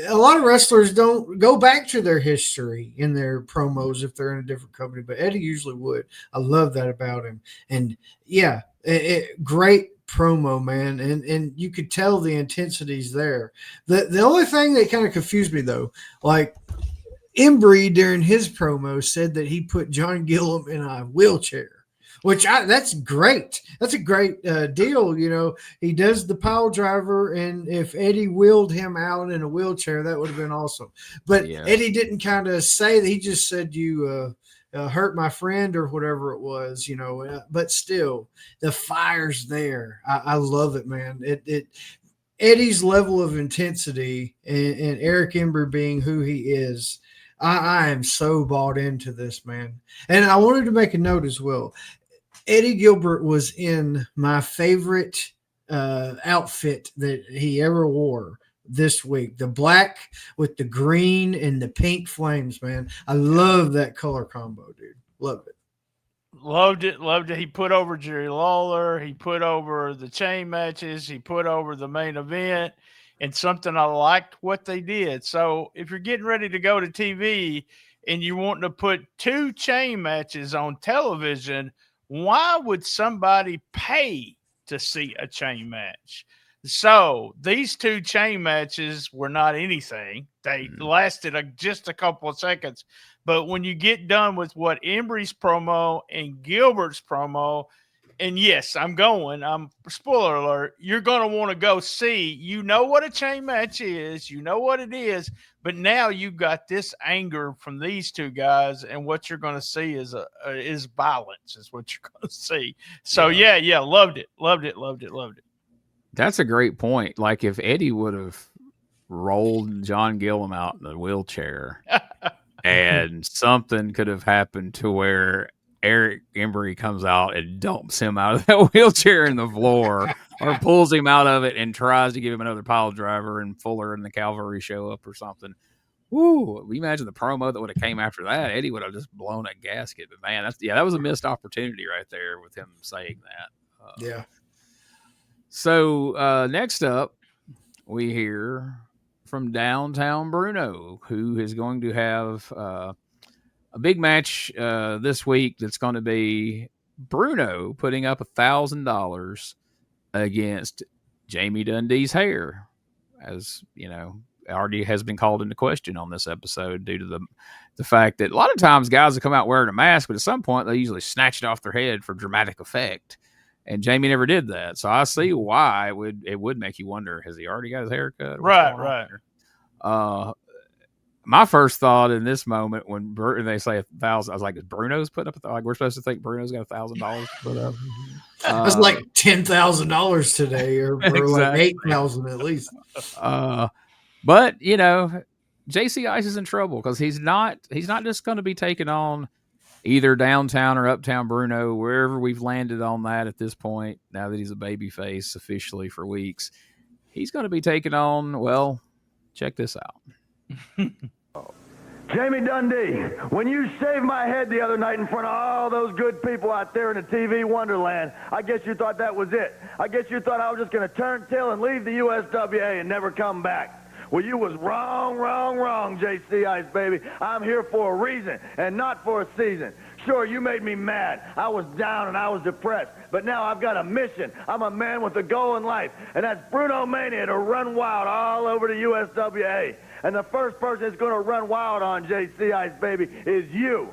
a lot of wrestlers don't go back to their history in their promos if they're in a different company, but Eddie usually would. I love that about him, and yeah, great promo, man, and you could tell the intensity's there. The only thing that kind of confused me though, like Embry during his promo said that he put John Gillum in a wheelchair, which that's great. That's a great deal. You know, he does the pile driver, and if Eddie wheeled him out in a wheelchair, that would have been awesome. But yeah. Eddie didn't kind of say that. He just said you hurt my friend or whatever it was, you know, but still the fire's there. I love it, man. Eddie's level of intensity and Eric Embry being who he is, I am so bought into this, man. And I wanted to make a note as well. Eddie Gilbert was in my favorite outfit that he ever wore this week, the black with the green and the pink flames, man. I love that color combo, dude. Love it. Loved it. He put over Jerry Lawler. He put over the chain matches. He put over the main event, and something I liked what they did. So if you're getting ready to go to TV and you want to put 2 chain matches on television, why would somebody pay to see a chain match? So these 2 chain matches were not anything. They lasted just a couple of seconds. But when you get done with what Embry's promo and Gilbert's promo, and yes, spoiler alert, you're going to want to go see, you know what a chain match is, you know what it is, but now you've got this anger from these 2 guys, and what you're going to see is violence is what you're going to see. So yeah, loved it. That's a great point. Like if Eddie would have rolled John Gillum out in a wheelchair and something could have happened to where Eric Embry comes out and dumps him out of that wheelchair in the floor, or pulls him out of it and tries to give him another pile driver, and Fuller and the cavalry show up or something. Woo! We imagine the promo that would have came after that. Eddie would have just blown a gasket. But man, that was a missed opportunity right there with him saying that. Yeah. So next up, we hear from Downtown Bruno, who is going to have a big match this week. That's going to be Bruno putting up $1,000 against Jamie Dundee's hair, as you know, already has been called into question on this episode due to the fact that a lot of times guys will come out wearing a mask, but at some point they usually snatch it off their head for dramatic effect. And Jamie never did that. So I see why it would make you wonder, has he already got his hair cut? Right. My first thought in this moment when they say 1,000, I was like, is Bruno's putting up like we're supposed to think Bruno's got $1,000 to put up? That's like $10,000 today, or Exactly. like 8,000 at least. But you know, JC Ice is in trouble because he's not just going to be taking on either downtown or uptown Bruno, wherever we've landed on that at this point. Now that he's a babyface officially for weeks, he's going to be taking on. Well, check this out. Jamie Dundee, when you shaved my head the other night in front of all those good people out there in the TV Wonderland, I guess you thought that was it. I guess you thought I was just going to turn tail and leave the USWA and never come back. Well, you was wrong, JC Ice, baby. I'm here for a reason and not for a season. Sure, you made me mad. I was down and I was depressed. But now I've got a mission. I'm a man with a goal in life, and that's BrunoMania to run wild all over the USWA. And the first person that's going to run wild on JC Ice, baby, is you.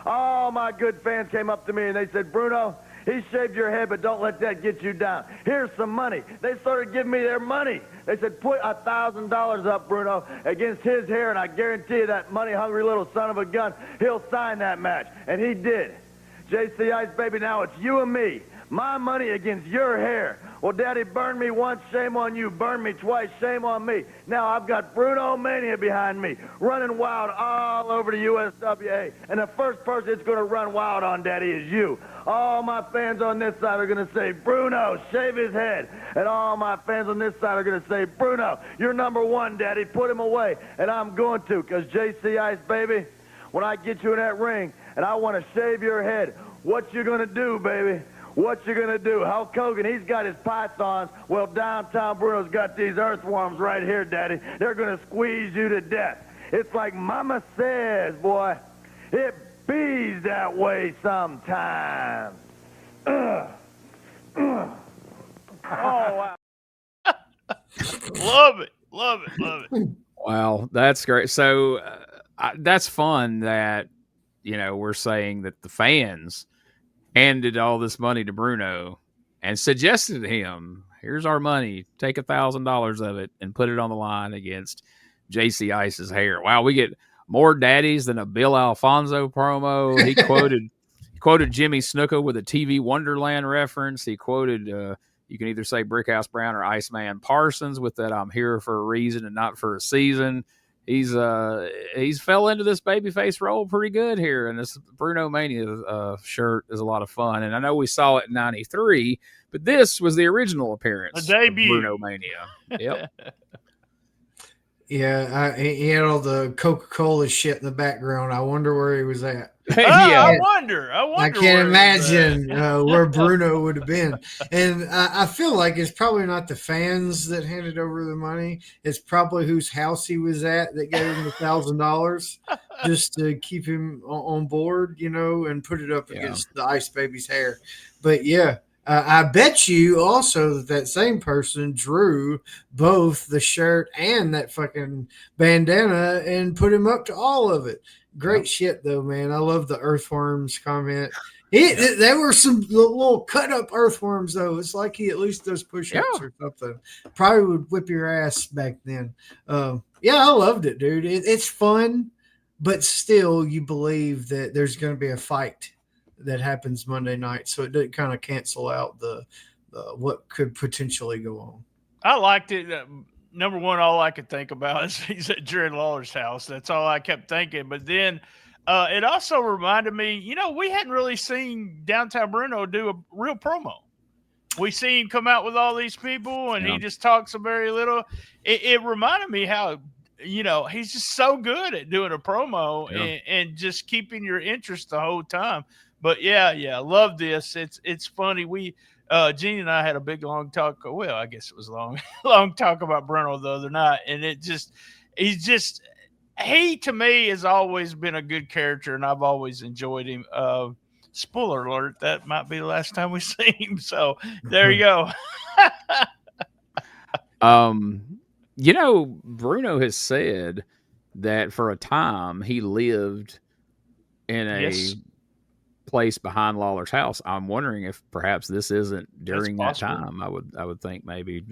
All my good fans came up to me and they said, Bruno, he shaved your head, but don't let that get you down. Here's some money. They started giving me their money. They said, put $1,000 up, Bruno, against his hair, and I guarantee you that money-hungry little son of a gun, he'll sign that match. And he did. JC Ice, baby, now it's you and me. My money against your hair. Well, Daddy, burn me once, shame on you. Burn me twice, shame on me. Now I've got BrunoMania behind me, running wild all over the USWA. And the first person that's going to run wild on, Daddy, is you. All my fans on this side are going to say, Bruno, shave his head. And all my fans on this side are going to say, Bruno, you're number one, Daddy. Put him away. And I'm going to, because JC Ice, baby, when I get you in that ring and I want to shave your head, what you going to do, baby? What you gonna do? Hulk Hogan, he's got his pythons. Well, downtown Bruno's got these earthworms right here, Daddy. They're gonna squeeze you to death. It's like Mama says, boy, it bees that way sometimes. Oh, wow. Love it. Wow, that's great. So that's fun that, you know, we're saying that the fans handed all this money to Bruno and suggested to him, here's our money, take $1,000 of it and put it on the line against JC Ice's hair. Wow, we get more daddies than a Bill Alfonso promo. He quoted Jimmy Snuka with a TV Wonderland reference. He quoted, you can either say Brickhouse Brown or Iceman Parsons with that I'm here for a reason and not for a season. He's fell into this babyface role pretty good here, and this BrunoMania shirt is a lot of fun. And I know we saw it in '93, but this was the original appearance, the debut, of BrunoMania. Yep. Yeah, he had all the Coca-Cola shit in the background. I wonder where he was at. Yeah. I wonder. I can't imagine where Bruno would have been. And I feel like it's probably not the fans that handed over the money. It's probably whose house he was at that gave him $1,000 just to keep him on board, you know, and put it up against the Ice Baby's hair. But yeah. I bet you also that same person drew both the shirt and that fucking bandana and put him up to all of it. Great shit, though, man. I love the earthworms comment. There were some little cut-up earthworms, though. It's like he at least does push-ups or something. Probably would whip your ass back then. Yeah, I loved it, dude. It's fun, but still you believe that there's going to be a fight that happens Monday night, so it did kind of cancel out the what could potentially go on. I liked it. Number one, all I could think about is he's at Jerry Lawler's house. That's all I kept thinking. But then it also reminded me, we hadn't really seen Downtown Bruno do a real promo. We see him come out with all these people, and he just talks a very little. It reminded me how, he's just so good at doing a promo and just keeping your interest the whole time. But yeah, love this. It's funny. We Gene and I had a big long talk. Well, I guess it was long talk about Bruno the other night, and he to me has always been a good character, and I've always enjoyed him. Spoiler alert, that might be the last time we see him. So there you go. Bruno has said that for a time he lived in a place behind Lawler's house. I'm wondering if perhaps this isn't during that time. I would think maybe,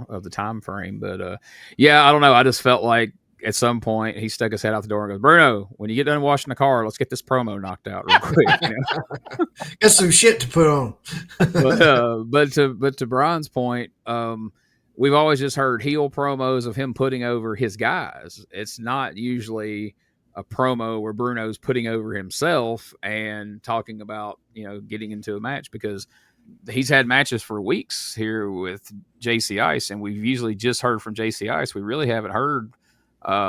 of the time frame. But I don't know. I just felt like at some point he stuck his head out the door and goes, "Bruno, when you get done washing the car, let's get this promo knocked out real quick." Got some shit to put on. but to Brian's point, we've always just heard heel promos of him putting over his guys. It's not usually a promo where Bruno's putting over himself and talking about, getting into a match, because he's had matches for weeks here with JC Ice, and we've usually just heard from JC Ice. We really haven't heard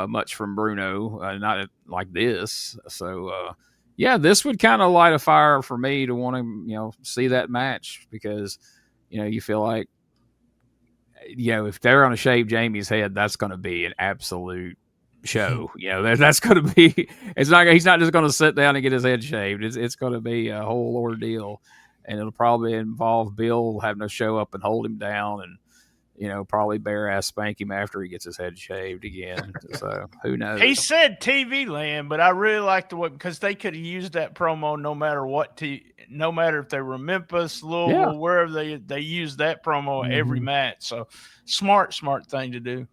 much from Bruno, not like this. So, this would kind of light a fire for me to want to, see that match, because, you feel like, if they're going to shave Jamie's head, that's going to be an absolute show. That's going to be, he's not just going to sit down and get his head shaved. It's going to be a whole ordeal, and it'll probably involve Bill having to show up and hold him down, and probably bare ass spank him after he gets his head shaved again. So who knows? He said TV land, but I really like the way, because they could have used that promo no matter what, no matter if they were Memphis, Louisville, wherever they used that promo every match. So smart thing to do.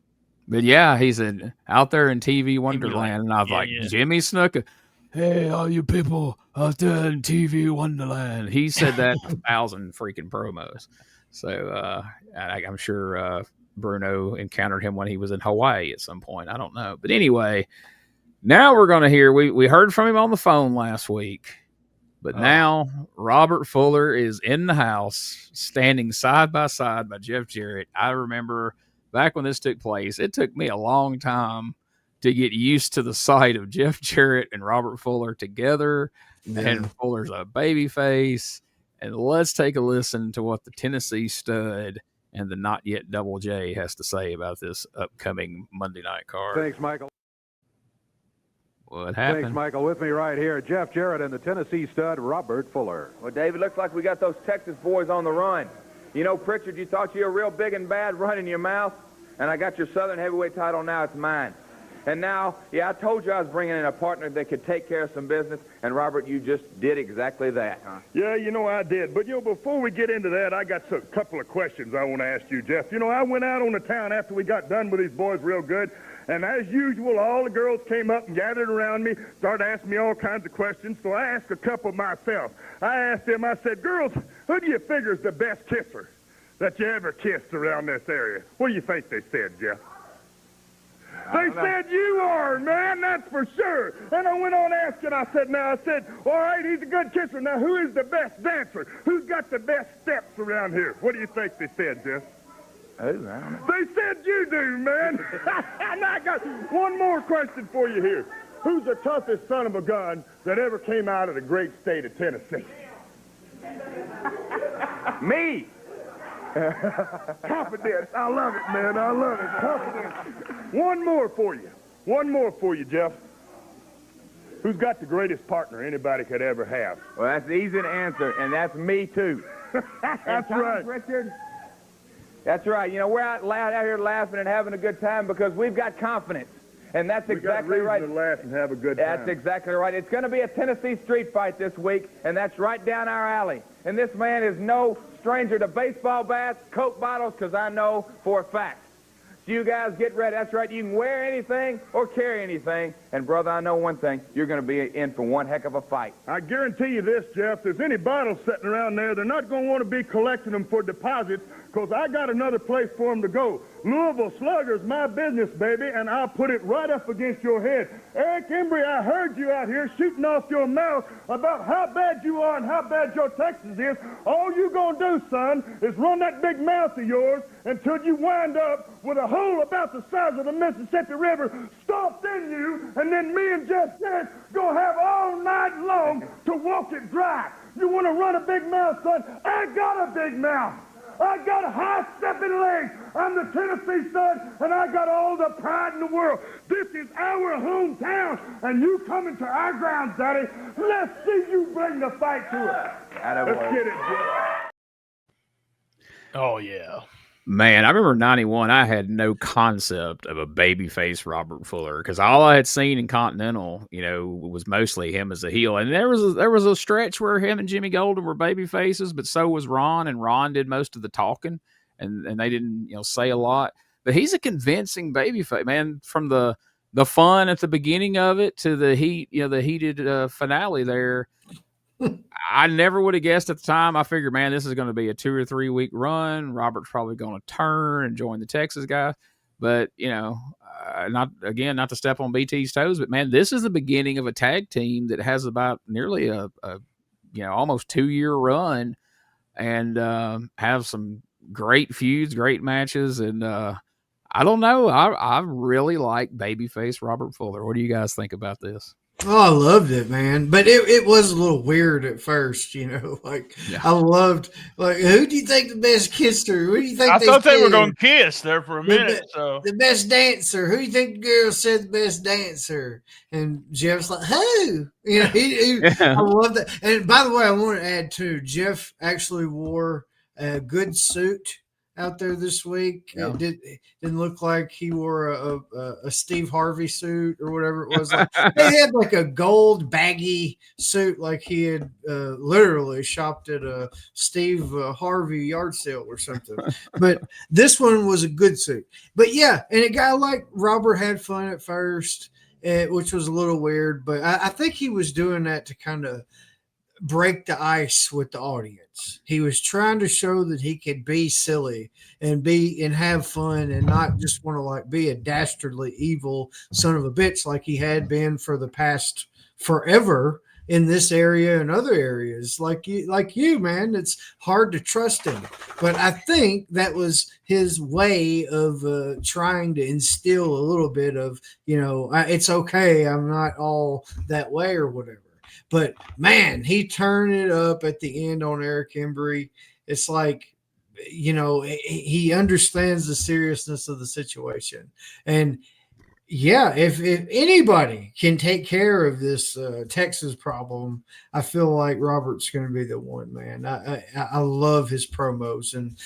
But he's out there in TV Wonderland, and I was like, Jimmy Snuka, hey, all you people out there in TV Wonderland. He said that 1,000 freaking promos. So I'm sure Bruno encountered him when he was in Hawaii at some point. I don't know. But anyway, now we're going to hear, we heard from him on the phone last week, but now Robert Fuller is in the house, standing side by side by Jeff Jarrett. I remember back when this took place, it took me a long time to get used to the sight of Jeff Jarrett and Robert Fuller together. And Fuller's a babyface. And let's take a listen to what the Tennessee Stud and the Not Yet Double J has to say about this upcoming Monday night card. Thanks, Michael. What happened? Thanks, Michael. With me right here, Jeff Jarrett and the Tennessee Stud, Robert Fuller. Well, David, looks like we got those Texas boys on the run. Pritchard, you thought you were real big and bad running your mouth, and I got your Southern Heavyweight title. Now it's mine. And now, I told you I was bringing in a partner that could take care of some business, and Robert, you just did exactly that, huh? Yeah, I did. But, before we get into that, I got a couple of questions I want to ask you, Jeff. I went out on the town after we got done with these boys real good, and as usual, all the girls came up and gathered around me, started asking me all kinds of questions, so I asked a couple myself. I asked them, I said, girls, who do you figure is the best kisser that you ever kissed around this area? What do you think they said, Jeff? They said you are, man, that's for sure. And I went on asking, I said, all right, he's a good kisser. Now, who is the best dancer? Who's got the best steps around here? What do you think they said, Jeff? Oh, I don't know. They said you do, man. And I got one more question for you here. Who's the toughest son of a gun that ever came out of the great state of Tennessee? Me. Confidence. I love it, man. I love it. Confidence. One more for you, Jeff. Who's got the greatest partner anybody could ever have? Well, that's easy to answer, and that's me, too. That's right. Richard? That's right. We're out here laughing and having a good time because we've got confidence. And that's exactly right. We got reason to laugh and have a good time. That's exactly right. It's going to be a Tennessee street fight this week, and that's right down our alley. And this man is no stranger to baseball bats, Coke bottles, because I know for a fact. So you guys get ready. That's right. You can wear anything or carry anything. And, brother, I know one thing. You're going to be in for one heck of a fight. I guarantee you this, Jeff. If there's any bottles sitting around there, they're not going to want to be collecting them for deposits because I got another place for them to go. Louisville Slugger's my business, baby, and I'll put it right up against your head. Eric Embry, I heard you out here shooting off your mouth about how bad you are and how bad your Texas is. All you gonna do, son, is run that big mouth of yours until you wind up with a hole about the size of the Mississippi River stomped in you, and then me and Jeff Jarrett gonna have all night long to walk it dry. You wanna run a big mouth, son? I got a big mouth. I got high-stepping legs. I'm the Tennessee son, and I got all the pride in the world. This is our hometown, and you coming to our grounds, Daddy. Let's see you bring the fight to it. Let's get it, Jeff. Oh, yeah. Man, I remember 91. I had no concept of a babyface Robert Fuller because all I had seen in Continental, was mostly him as a heel. And there was a stretch where him and Jimmy Golden were baby faces, but so was Ron, and Ron did most of the talking, and they didn't say a lot. But he's a convincing babyface, man. From the fun at the beginning of it to the heated finale there. I never would have guessed at the time. I figured, man, this is going to be a 2 or 3 week run. Robert's probably going to turn and join the Texas guys. But, not to step on BT's toes, but man, this is the beginning of a tag team that has about nearly a almost 2-year run and have some great feuds, great matches. And I don't know. I really like babyface Robert Fuller. What do you guys think about this? Oh, I loved it, man. But it was a little weird at first, I loved, who do you think the best kisser? Who do you think I thought they were going to kiss there for a minute. The best dancer. Who do you think the girl said the best dancer? And Jeff's like, who? I love that. And by the way, I want to add too, Jeff actually wore a good suit out there this week. Yeah. It didn't look like he wore a Steve Harvey suit or whatever it was. They had like a gold baggy suit, like he had literally shopped at a Steve Harvey yard sale or something. But this one was a good suit. But yeah, and a guy like Robert had fun at first, which was a little weird. But I think he was doing that to kind of break the ice with the audience. He was trying to show that he could be silly and have fun and not just want to be a dastardly evil son of a bitch like he had been for the past forever in this area and other areas. Like you, man, it's hard to trust him. But I think that was his way of trying to instill a little bit of, it's okay, I'm not all that way or whatever. But, man, he turned it up at the end on Eric Embry. It's like, he understands the seriousness of the situation. And, yeah, if anybody can take care of this Texas problem, I feel like Robert's going to be the one, man. I love his promos. And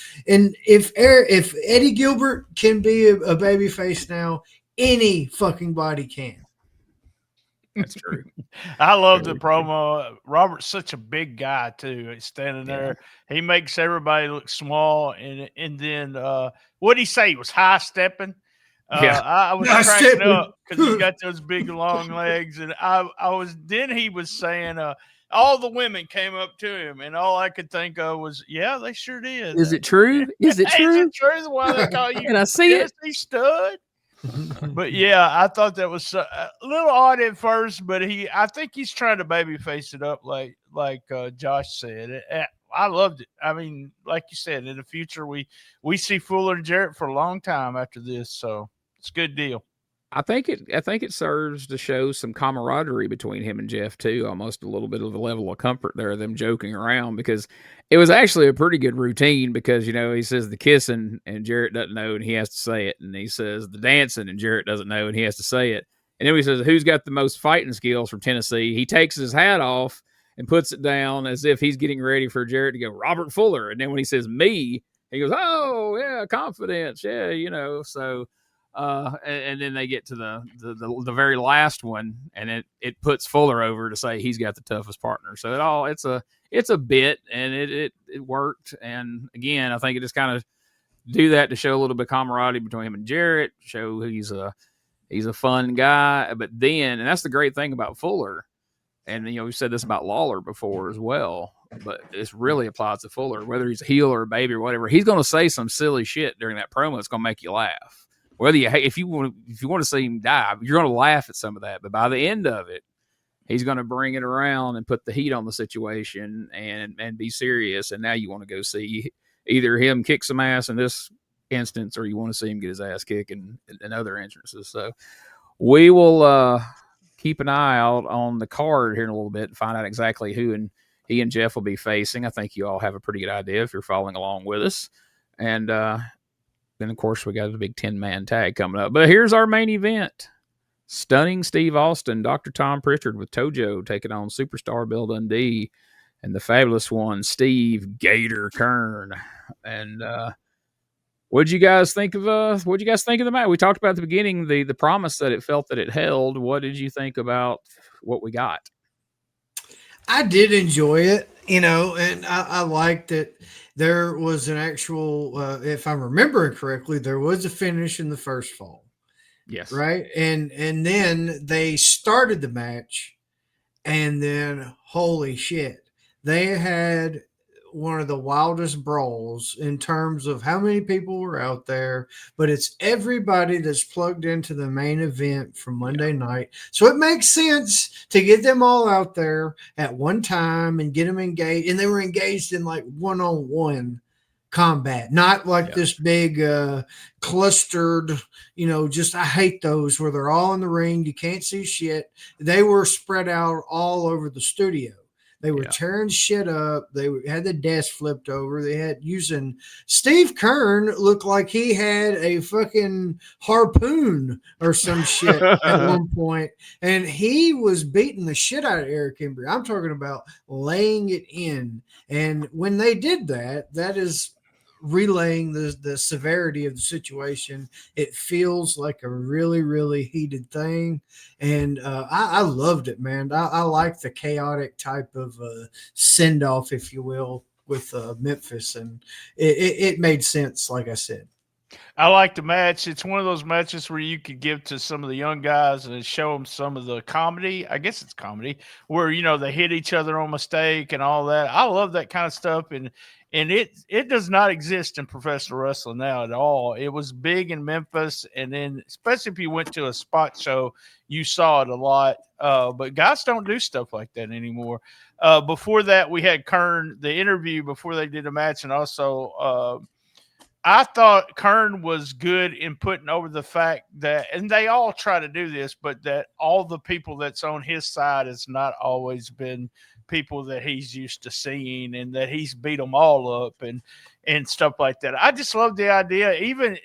if Eddie Gilbert can be a babyface now, any fucking body can. That's true. I love the promo. Robert's such a big guy too. He's standing there. He makes everybody look small. And then what did he say? He was high stepping. I was cracking up because he's got those big long legs. And he was saying all the women came up to him, and all I could think of was, yeah, they sure did. Is it true? Is it true? Is it true? Why they call you? And I see it. Stud. But yeah, I thought that was a little odd at first, but I think he's trying to babyface it up, like Josh said. I loved it. I mean, like you said, in the future we see Fuller and Jarrett for a long time after this, so it's a good deal. I think it serves to show some camaraderie between him and Jeff too, almost a little bit of a level of comfort there, them joking around, because it was actually a pretty good routine because, he says the kissing and Jarrett doesn't know and he has to say it. And he says the dancing and Jarrett doesn't know and he has to say it. And then he says, who's got the most fighting skills from Tennessee? He takes his hat off and puts it down as if he's getting ready for Jarrett to go, Robert Fuller. And then when he says me, he goes, oh yeah, confidence. Yeah. So, and then they get to the very last one, and it puts Fuller over to say he's got the toughest partner. So it's a bit, and it worked. And again, I think it just kind of do that to show a little bit of camaraderie between him and Jarrett, show he's a fun guy. But then, and that's the great thing about Fuller, and we've said this about Lawler before as well. but this really applies to Fuller. Whether he's a heel or a baby or whatever, he's going to say some silly shit during that promo. It's going to make you laugh. Whether if you want to see him die, you're going to laugh at some of that. But by the end of it, he's going to bring it around and put the heat on the situation and be serious. And now you want to go see either him kick some ass in this instance, or you want to see him get his ass kicked in other instances. So we will keep an eye out on the card here in a little bit and find out exactly who he and Jeff will be facing. I think you all have a pretty good idea if you're following along with us. And then, of course, we got the big 10-man tag coming up. But here's our main event. Stunning Steve Austin, Dr. Tom Pritchard with Tojo taking on Superstar Bill Dundee and the fabulous one, Steve Gator Keirn. And what'd you guys think of the match? We talked about at the beginning the promise that it felt that it held. What did you think about what we got? I did enjoy it, and I liked that there was an actual, if I'm remembering correctly, there was a finish in the first fall. Yes. Right. And then they started the match, and then holy shit, they had one of the wildest brawls in terms of how many people were out there, but it's everybody that's plugged into the main event from Monday night. So it makes sense to get them all out there at one time and get them engaged. And they were engaged in like one-on-one combat, not like this big clustered, I hate those where they're all in the ring. You can't see shit. They were spread out all over the studio. They were tearing shit up. They had the desk flipped over. They had using Steve Keirn looked like he had a fucking harpoon or some shit at one point, and he was beating the shit out of Eric Embry. I'm talking about laying it in. And when they did that, that is relaying the severity of the situation. It feels like a really, really heated thing. And I loved it, man. I like the chaotic type of send-off, if you will, with Memphis. And it made sense, like I said. I like the match. It's one of those matches where you could give to some of the young guys and show them some of the comedy. I guess it's comedy where, they hit each other on mistake and all that. I love that kind of stuff. And it does not exist in professional wrestling now at all. It was big in Memphis. And then especially if you went to a spot show, you saw it a lot. But guys don't do stuff like that anymore. Before that, we had Keirn, the interview before they did the match. And also, I thought Keirn was good in putting over the fact that, and they all try to do this, but that all the people that's on his side has not always been people that he's used to seeing, and that he's beat them all up and stuff like that. I just love the idea. Even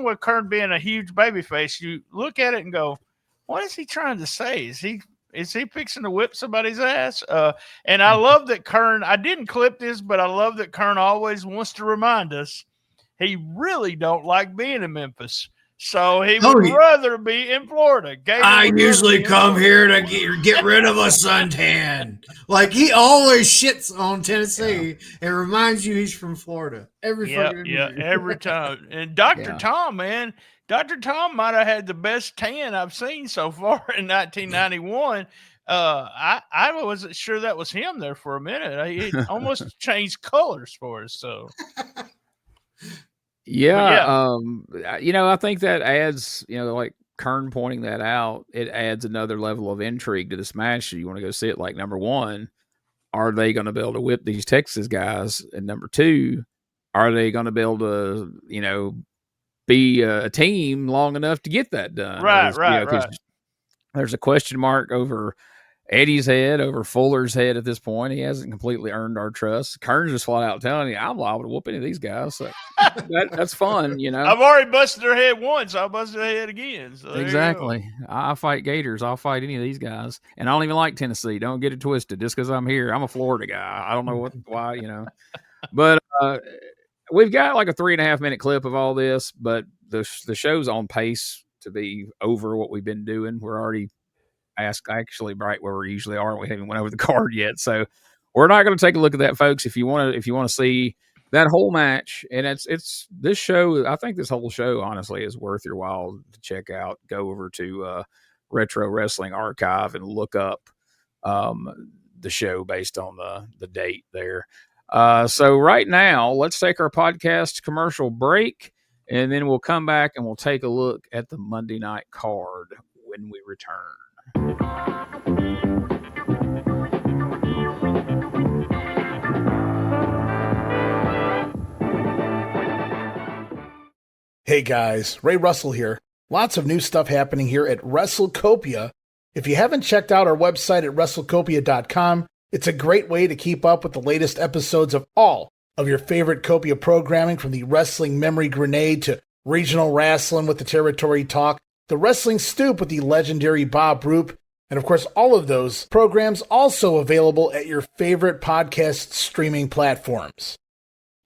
with Keirn being a huge babyface, you look at it and go, what is he trying to say? Is he fixing to whip somebody's ass? And I love that Keirn, I didn't clip this, but I love that Keirn always wants to remind us he really don't like being in Memphis. So he would rather be in Florida. I usually come here to get rid of a suntan. Like, he always shits on Tennessee and reminds you he's from Florida. Every time. And Dr. Tom, man, Dr. Tom might have had the best tan I've seen so far in 1991. I wasn't sure that was him there for a minute. He almost changed colors for us. So. I think that adds, like Keirn pointing that out, it adds another level of intrigue to this match. You want to go see it. Like, number one, are they going to be able to whip these Texas guys? And number two, are they going to be able to, be a team long enough to get that done? Right. There's a question mark over Eddie's head, over Fuller's head at this point. He hasn't completely earned our trust. Keirn's just flat out telling you, I'm liable to whoop any of these guys. So that's fun, I've already busted their head once. I'll bust their head again. So exactly. I fight Gators. I'll fight any of these guys. And I don't even like Tennessee. Don't get it twisted. Just because I'm here, I'm a Florida guy. I don't know why. But we've got like a 3.5 minute clip of all this, but the show's on pace to be over what we've been doing. We're already actually right where we usually are. We haven't went over the card yet, so we're not going to take a look at that, folks. If you want to see that whole match, and it's this show, I think this whole show honestly is worth your while to check out. Go over to Retro Wrestling Archive and look up the show based on the date there. So right now, let's take our podcast commercial break, and then we'll come back and we'll take a look at the Monday night card when we return. Hey guys, Ray Russell here. Lots of new stuff happening here at WrestleCopia. If you haven't checked out our website at WrestleCopia.com, it's a great way to keep up with the latest episodes of all of your favorite Copia programming, from the Wrestling Memory Grenade to Regional Wrestling with the Territory Talk, the Wrestling Stoop with the legendary Bob Roop, and of course all of those programs also available at your favorite podcast streaming platforms.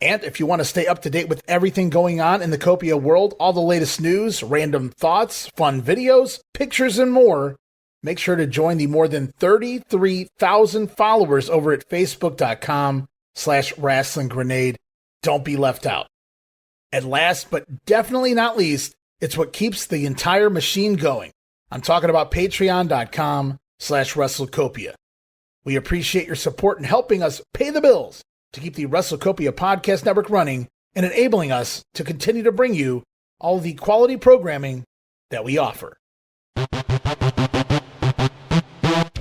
And if you want to stay up to date with everything going on in the Copia world, all the latest news, random thoughts, fun videos, pictures, and more, make sure to join the more than 33,000 followers over at Facebook.com/Wrestling Grenade. Don't be left out. And last but definitely not least, it's what keeps the entire machine going. I'm talking about Patreon.com/WrestleCopia. We appreciate your support in helping us pay the bills to keep the WrestleCopia Podcast Network running and enabling us to continue to bring you all the quality programming that we offer.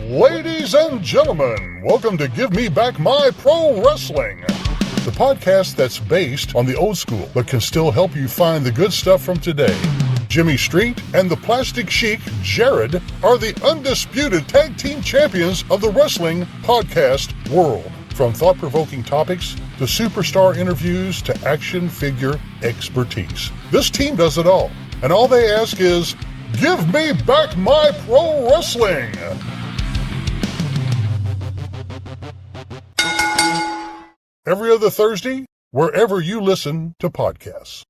Ladies and gentlemen, welcome to Give Me Back My Pro Wrestling, the podcast that's based on the old school but can still help you find the good stuff from today. Jimmy Street and the Plastic Chic, Jared, are the undisputed tag team champions of the wrestling podcast world. From thought-provoking topics to superstar interviews to action figure expertise, this team does it all. And all they ask is, give me back my pro wrestling! Every other Thursday, wherever you listen to podcasts.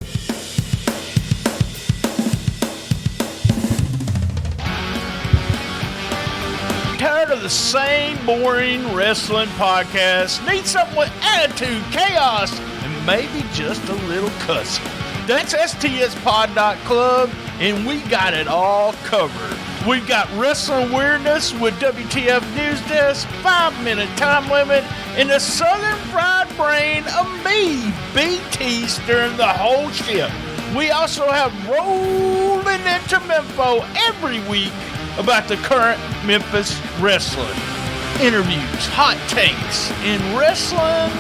Tired of the same boring wrestling podcast? Need something with attitude, chaos, and maybe just a little cussing? That's STSPod.Club, and we got it all covered. We've got wrestling weirdness with WTF News Desk, 5-minute time limit, and the Southern Fried Brain of me, BT, during the whole ship. We also have rolling into Memphis every week about the current Memphis wrestling. Interviews, hot takes, and wrestling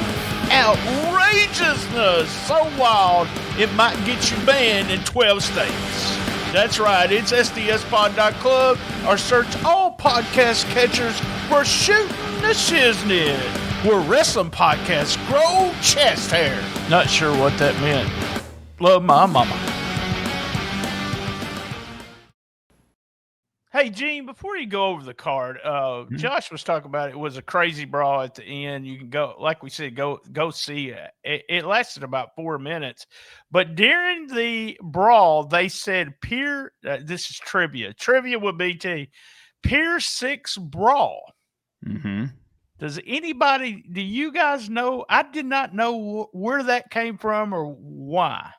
outrageousness so wild it might get you banned in 12 states. That's right, it's STSPod.Club, or search all podcast catchers for Shooting the Shiznit, where wrestling podcasts grow chest hair. Not sure what that meant. Love my mama. Hey, Gene, before you go over the card, Josh was talking about it was a crazy brawl at the end. You can go, like we said, go see it. It lasted about 4 minutes. But during the brawl, they said this is trivia. Trivia would be Pier 6 brawl. Mm-hmm. Do you guys know? I did not know where that came from or why.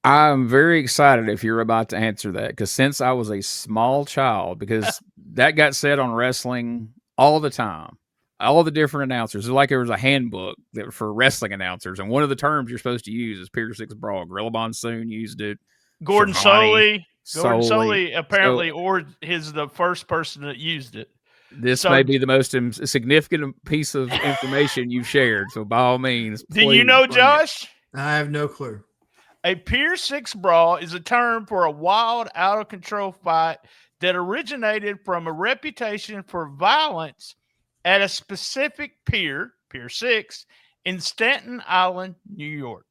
I'm very excited if you're about to answer that, because since I was a small child, because that got said on wrestling all the time, all the different announcers. It's like there was a handbook for wrestling announcers, and one of the terms you're supposed to use is Pier 6 Brawl. Gorilla Monsoon used it. Gordon Soley apparently, is the first person that used it. This may be the most significant piece of information you've shared, so by all means, do you know, Josh? I have no clue. A Pier 6 brawl is a term for a wild, out-of-control fight that originated from a reputation for violence at a specific pier, Pier 6, in Staten Island, New York.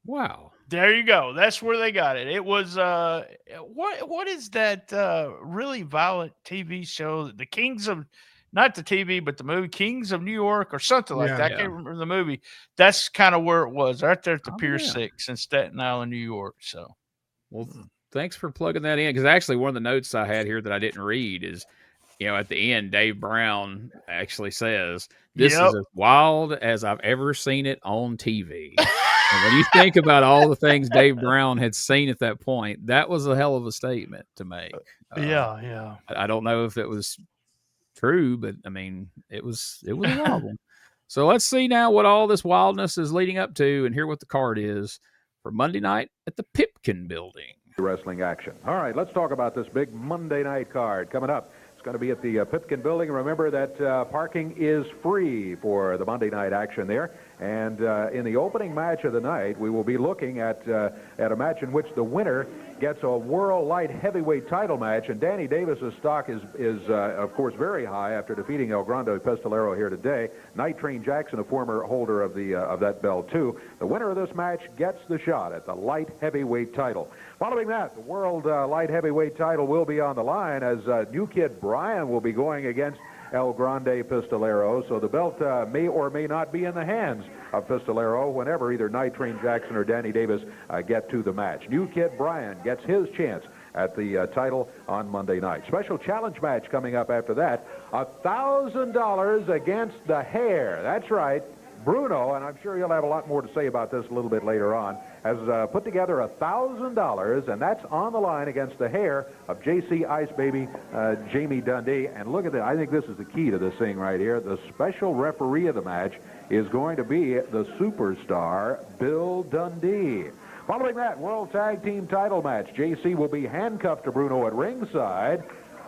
Wow. There you go. That's where they got it. It was, what is that really violent TV show? The Kings of... Not the TV, but the movie Kings of New York or something like that. I can't remember the movie. That's kind of where it was, right there at the Pier 6 in Staten Island, New York. So, well, thanks for plugging that in, because actually one of the notes I had here that I didn't read is, at the end, Dave Brown actually says, this is as wild as I've ever seen it on TV. And when you think about all the things Dave Brown had seen at that point, that was a hell of a statement to make. Yeah. I don't know if it was true, but I mean, it was a wild one. So let's see now what all this wildness is leading up to, and hear what the card is for Monday night at the Pipkin Building. Wrestling action. All right, let's talk about this big Monday night card coming up. It's going to be at the Pipkin Building. Remember that parking is free for the Monday night action there. And in the opening match of the night, we will be looking at a match in which the winner gets a World Light Heavyweight title match. And Danny Davis's stock is of course, very high after defeating El Grande Pistolero here today. Night Train Jackson, a former holder of that belt, too. The winner of this match gets the shot at the Light Heavyweight title. Following that, the World Light Heavyweight title will be on the line as new kid Brian will be going against El Grande Pistolero. So the belt may or may not be in the hands of Pistolero whenever either Night Train Jackson or Danny Davis get to the match. New kid Brian gets his chance at the title on Monday night. Special challenge match coming up after that. $1,000 against the Hair. That's right. Bruno, and I'm sure you'll have a lot more to say about this a little bit later on, has put together $1,000, and that's on the line against the Hair of JC Ice Baby Jamie Dundee. And look at that. I think this is the key to this thing right here. The special referee of the match is going to be the superstar Bill Dundee. Following that World Tag Team title match, JC will be handcuffed to Bruno at ringside,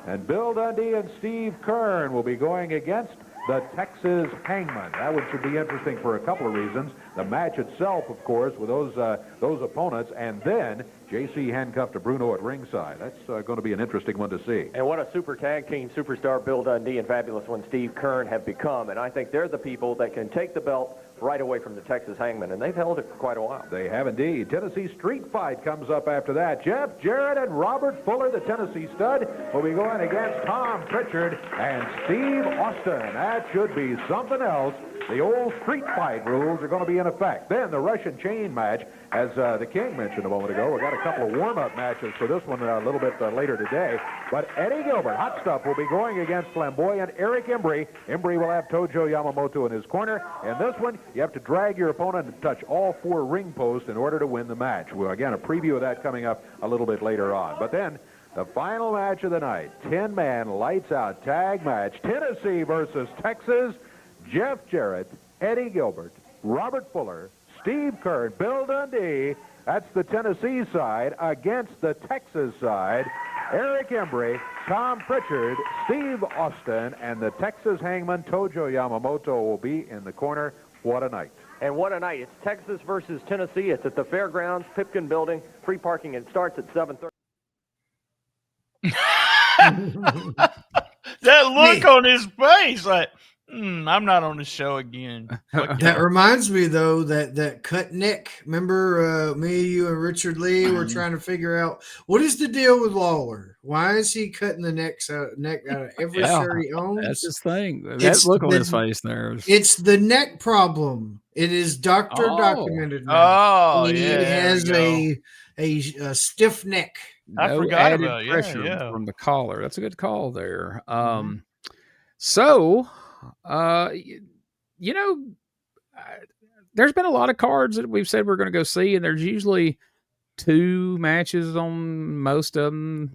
and Bill Dundee and Steve Keirn will be going against the Texas Hangman. That one should be interesting for a couple of reasons. The match itself, of course, with those opponents, and then JC handcuffed to Bruno at ringside. That's going to be an interesting one to see. And what a super tag team superstar Bill Dundee and Fabulous One Steve Keirn have become. And I think they're the people that can take the belt right away from the Texas Hangman, and they've held it for quite a while. They have indeed. Tennessee Street Fight comes up after that. Jeff Jarrett and Robert Fuller, the Tennessee stud, will be going against Tom Pritchard and Steve Austin. That should be something else. The old Street Fight rules are going to be in effect. Then the Russian chain match, as the King mentioned a moment ago. We've got a couple of warm-up matches for this one a little bit later today. But Eddie Gilbert, Hot Stuff, will be going against flamboyant Eric Embry. Embry will have Tojo Yamamoto in his corner. In this one, you have to drag your opponent and touch all four ring posts in order to win the match. Well, again, a preview of that coming up a little bit later on. But then, the final match of the night, 10-man lights-out tag match, Tennessee versus Texas. Jeff Jarrett, Eddie Gilbert, Robert Fuller, Steve Keirn, Bill Dundee. That's the Tennessee side against the Texas side. Eric Embry, Tom Pritchard, Steve Austin, and the Texas Hangman Tojo Yamamoto will be in the corner. What a night. And what a night. It's Texas versus Tennessee. It's at the Fairgrounds, Pipkin Building. Free parking, and starts at 7:30. That look on his face, like, I'm not on the show again. That reminds me, though, that cut neck. Remember me, you, and Richard Lee were trying to figure out what is the deal with Lawler? Why is he cutting the neck out of every shirt he owns? That's his thing. That look on his face there. It's the neck problem. It is doctor documented now. Oh, he has a stiff neck. I forgot added about pressure from the collar. That's a good call there. So, there's been a lot of cards that we've said we're going to go see, and there's usually 2 matches on most of them,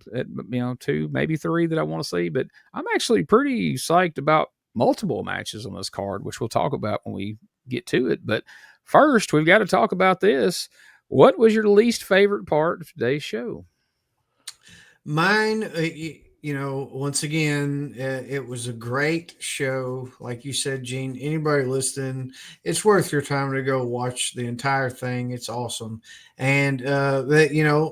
2, maybe 3 that I want to see, but I'm actually pretty psyched about multiple matches on this card, which we'll talk about when we get to it. But first, we've got to talk about this. What was your least favorite part of today's show? Mine, once again, it was a great show. Like you said, Gene, anybody listening, it's worth your time to go watch the entire thing. It's awesome. And,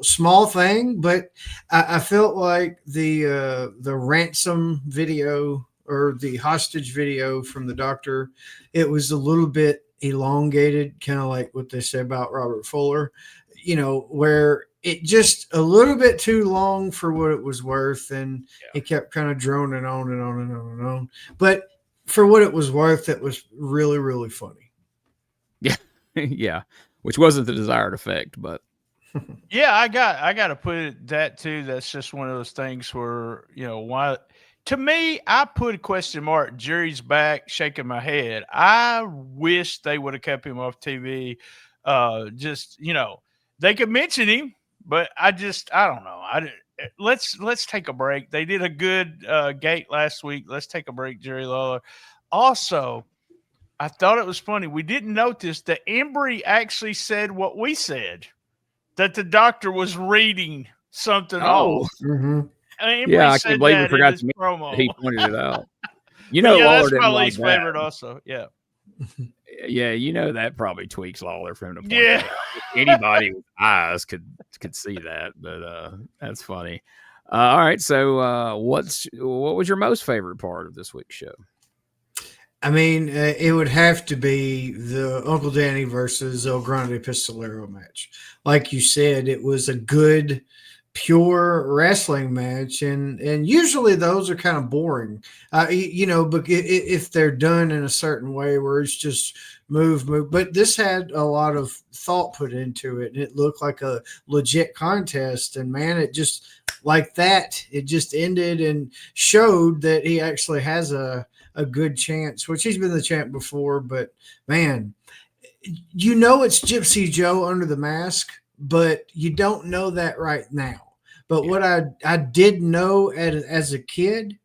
small thing, but I felt like the ransom video or the hostage video from the doctor, it was a little bit elongated, kind of like what they say about Robert Fuller, where it just a little bit too long for what it was worth, and it kept kind of droning on and on and on and on. But for what it was worth, it was really, really funny. Yeah, yeah, which wasn't the desired effect, but yeah, I got to put it that too. That's just one of those things where why. To me, I put a question mark. Jerry's back, shaking my head. I wish they would have kept him off TV. They could mention him, but I don't know. let's take a break. They did a good gate last week. Let's take a break, Jerry Lawler. Also, I thought it was funny. We didn't notice that Embry actually said what we said, that the doctor was reading something Oh, off. Mm-hmm. Embry yeah, I can't said believe we that in forgot his to mention promo. that he pointed it out. You But know, yeah, Lawler that's didn't my like least that. favorite also. Yeah. Yeah, you know that probably tweaks Lawler for him to point Yeah. that out. Anybody with eyes could see that, but that's funny. All right, so what was your most favorite part of this week's show? I mean, it would have to be the Uncle Danny versus El Grande Pistolero match. Like you said, it was a good, pure wrestling match, and usually those are kind of boring, but if they're done in a certain way where it's just move. But this had a lot of thought put into it, and it looked like a legit contest. And man, it just like that, it just ended and showed that he actually has a good chance, which he's been the champ before, but man, it's Gypsy Joe under the mask, but you don't know that right now. But what I did know as a kid,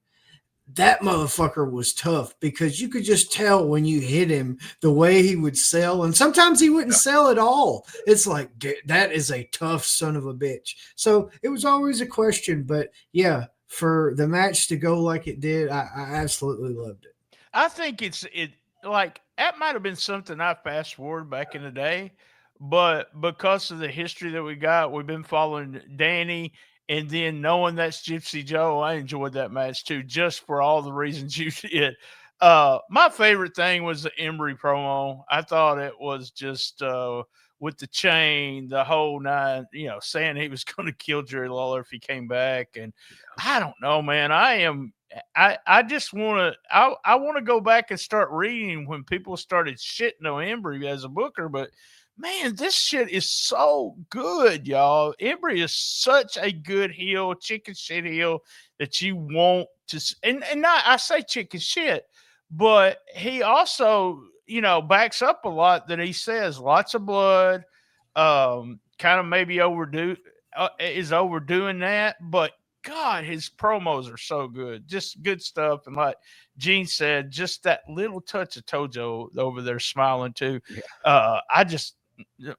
that motherfucker was tough because you could just tell when you hit him the way he would sell, and sometimes he wouldn't sell at all. It's like, that is a tough son of a bitch. So it was always a question, but yeah, for the match to go like it did, I absolutely loved it. I think it like that might have been something I fast forward back in the day, but because of the history that we got, we've been following Danny, and then knowing that's Gypsy Joe, I enjoyed that match too, just for all the reasons you did. My favorite thing was the Embry promo. I thought it was just with the chain, the whole nine, saying he was going to kill Jerry Lawler if he came back, and I don't know, man. I just want to I want to go back and start reading when people started shitting on Embry as a booker, but man, this shit is so good, y'all. Embry is such a good heel, chicken shit heel that you want to, and not I say chicken shit, but he also backs up a lot that he says lots of blood, kind of maybe is overdoing that, but God, his promos are so good. Just good stuff. And like Gene said, just that little touch of Tojo over there smiling too.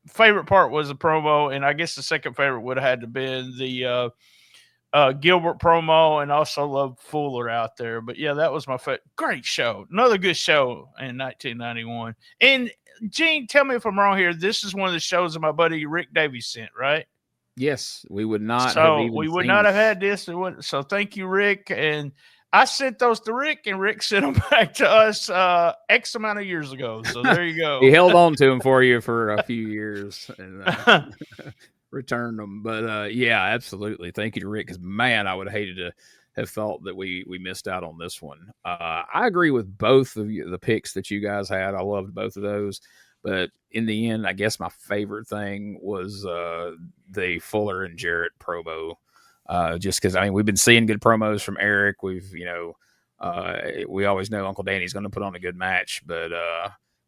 Favorite part was the promo, and I guess the second favorite would have had to been the Gilbert promo, and also love Fuller out there. But yeah, that was my favorite. Great show. Another good show in 1991. And Gene, tell me if I'm wrong here. This is one of the shows that my buddy Rick Davies sent, right? Yes, we would not have So even we would seen not it. have had this. So thank you, Rick. And I sent those to Rick, and Rick sent them back to us X amount of years ago. So there you go. He held on to them for you for a few years and returned them. But yeah, absolutely. Thank you to Rick, because man, I would have hated to have thought that we missed out on this one. I agree with both of the picks that you guys had. I loved both of those. But in the end, I guess my favorite thing was the Fuller and Jarrett promo. Just because, we've been seeing good promos from Eric. We always know Uncle Danny's going to put on a good match. But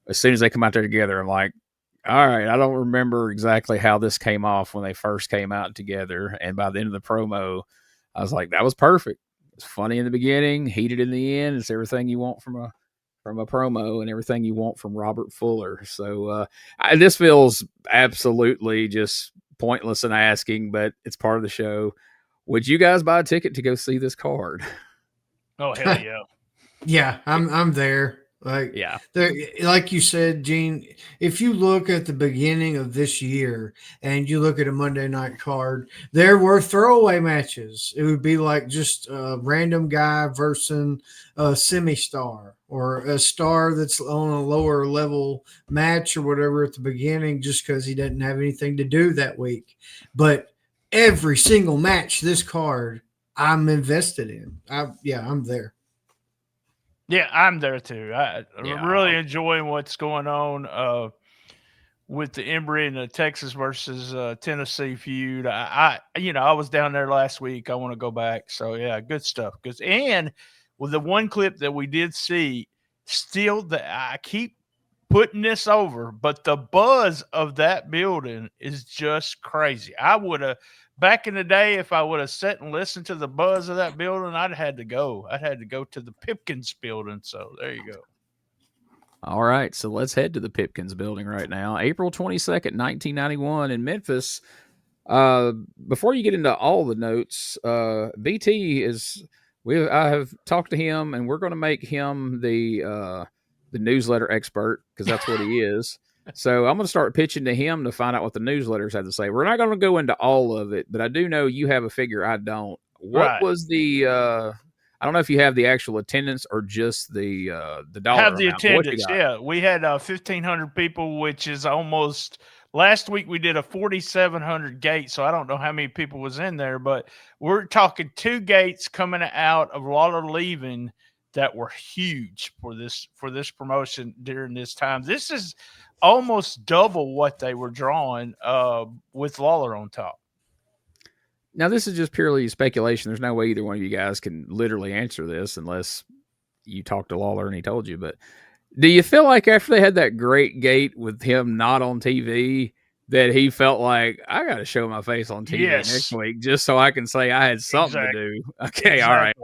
as soon as they come out there together, I'm like, all right, I don't remember exactly how this came off when they first came out together. And by the end of the promo, I was like, that was perfect. It's funny in the beginning, heated in the end. It's everything you want from a promo and everything you want from Robert Fuller. So this feels absolutely just pointless in asking, but it's part of the show. Would you guys buy a ticket to go see this card? Oh, hell yeah. Yeah, I'm there. Yeah. There, like you said, Gene, if you look at the beginning of this year and you look at a Monday night card, there were throwaway matches. It would be like just a random guy versus a semi-star or a star that's on a lower level match or whatever at the beginning just because he doesn't have anything to do that week. But every single match this card I'm invested in. I'm there. Yeah, I'm there too. I'm really enjoying what's going on with the Embry and the Texas versus Tennessee feud. I was down there last week. I want to go back. So yeah, good stuff. And with the one clip that we did see, still I keep putting this over, but the buzz of that building is just crazy. I would have back in the day, if I would have sat and listened to the buzz of that building, I'd had to go. I'd had to go to the Pipkins building. So there you go. All right, so let's head to the Pipkins building right now. April 22nd, 1991 in Memphis. Before you get into all the notes, BT I have talked to him, and we're going to make him the newsletter expert, because that's what he is. So I'm going to start pitching to him to find out what the newsletters have to say. We're not going to go into all of it, but I do know you have a figure I don't. What Right. was the I don't know if you have the actual attendance or just the dollar Have the amount. What you attendance. got? Yeah, we had 1,500 people, which is almost. Last week we did a 4,700 gate, so I don't know how many people was in there, but we're talking 2 gates coming out of Lawler leaving that were huge for this promotion during this time. This is almost double what they were drawing with Lawler on top. Now, this is just purely speculation. There's no way either one of you guys can literally answer this unless you talked to Lawler and he told you. But do you feel like after they had that great gate with him not on TV, that he felt like, I got to show my face on TV next week just so I can say I had something to do? Okay, all right.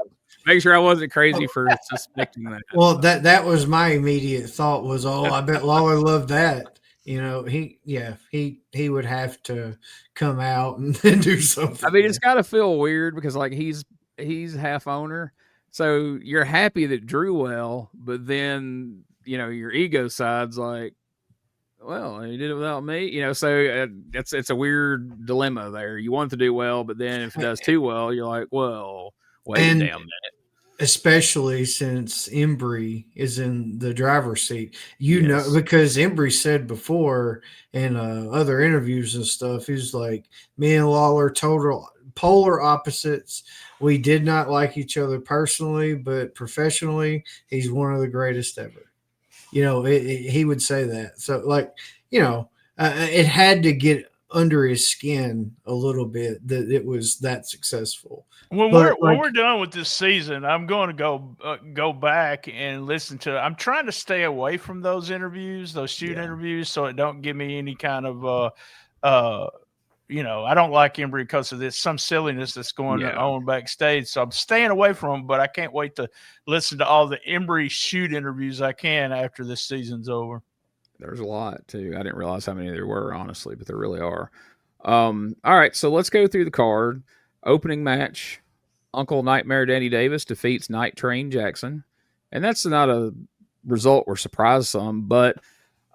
Make sure I wasn't crazy for suspecting that. Well, that was my immediate thought was, I bet Lawler loved that. He would have to come out and do something. I mean, it's got to feel weird because like he's half owner, so you're happy that drew well, but then your ego side's like, well, he did it without me, So it's a weird dilemma there. You want it to do well, but then if it does too well, you're like, well, wait a damn minute. Especially since Embry is in the driver's seat, because Embry said before in other interviews and stuff, he's like, me and Lawler, total polar opposites. We did not like each other personally, but professionally, he's one of the greatest ever. He would say that. So, it had to get under his skin a little bit that it was that successful. When we're done with this season, I'm going to go back and listen to. I'm trying to stay away from those interviews, those shoot interviews, so it don't give me any kind of I don't like Embry because of this some silliness that's going on backstage. So I'm staying away from them, but I can't wait to listen to all the Embry shoot interviews I can after this season's over. There's a lot too. I didn't realize how many there were, honestly, but there really are. All right, so let's go through the card. Opening match, Uncle Nightmare Danny Davis defeats Night Train Jackson. And that's not a result we're surprised some, but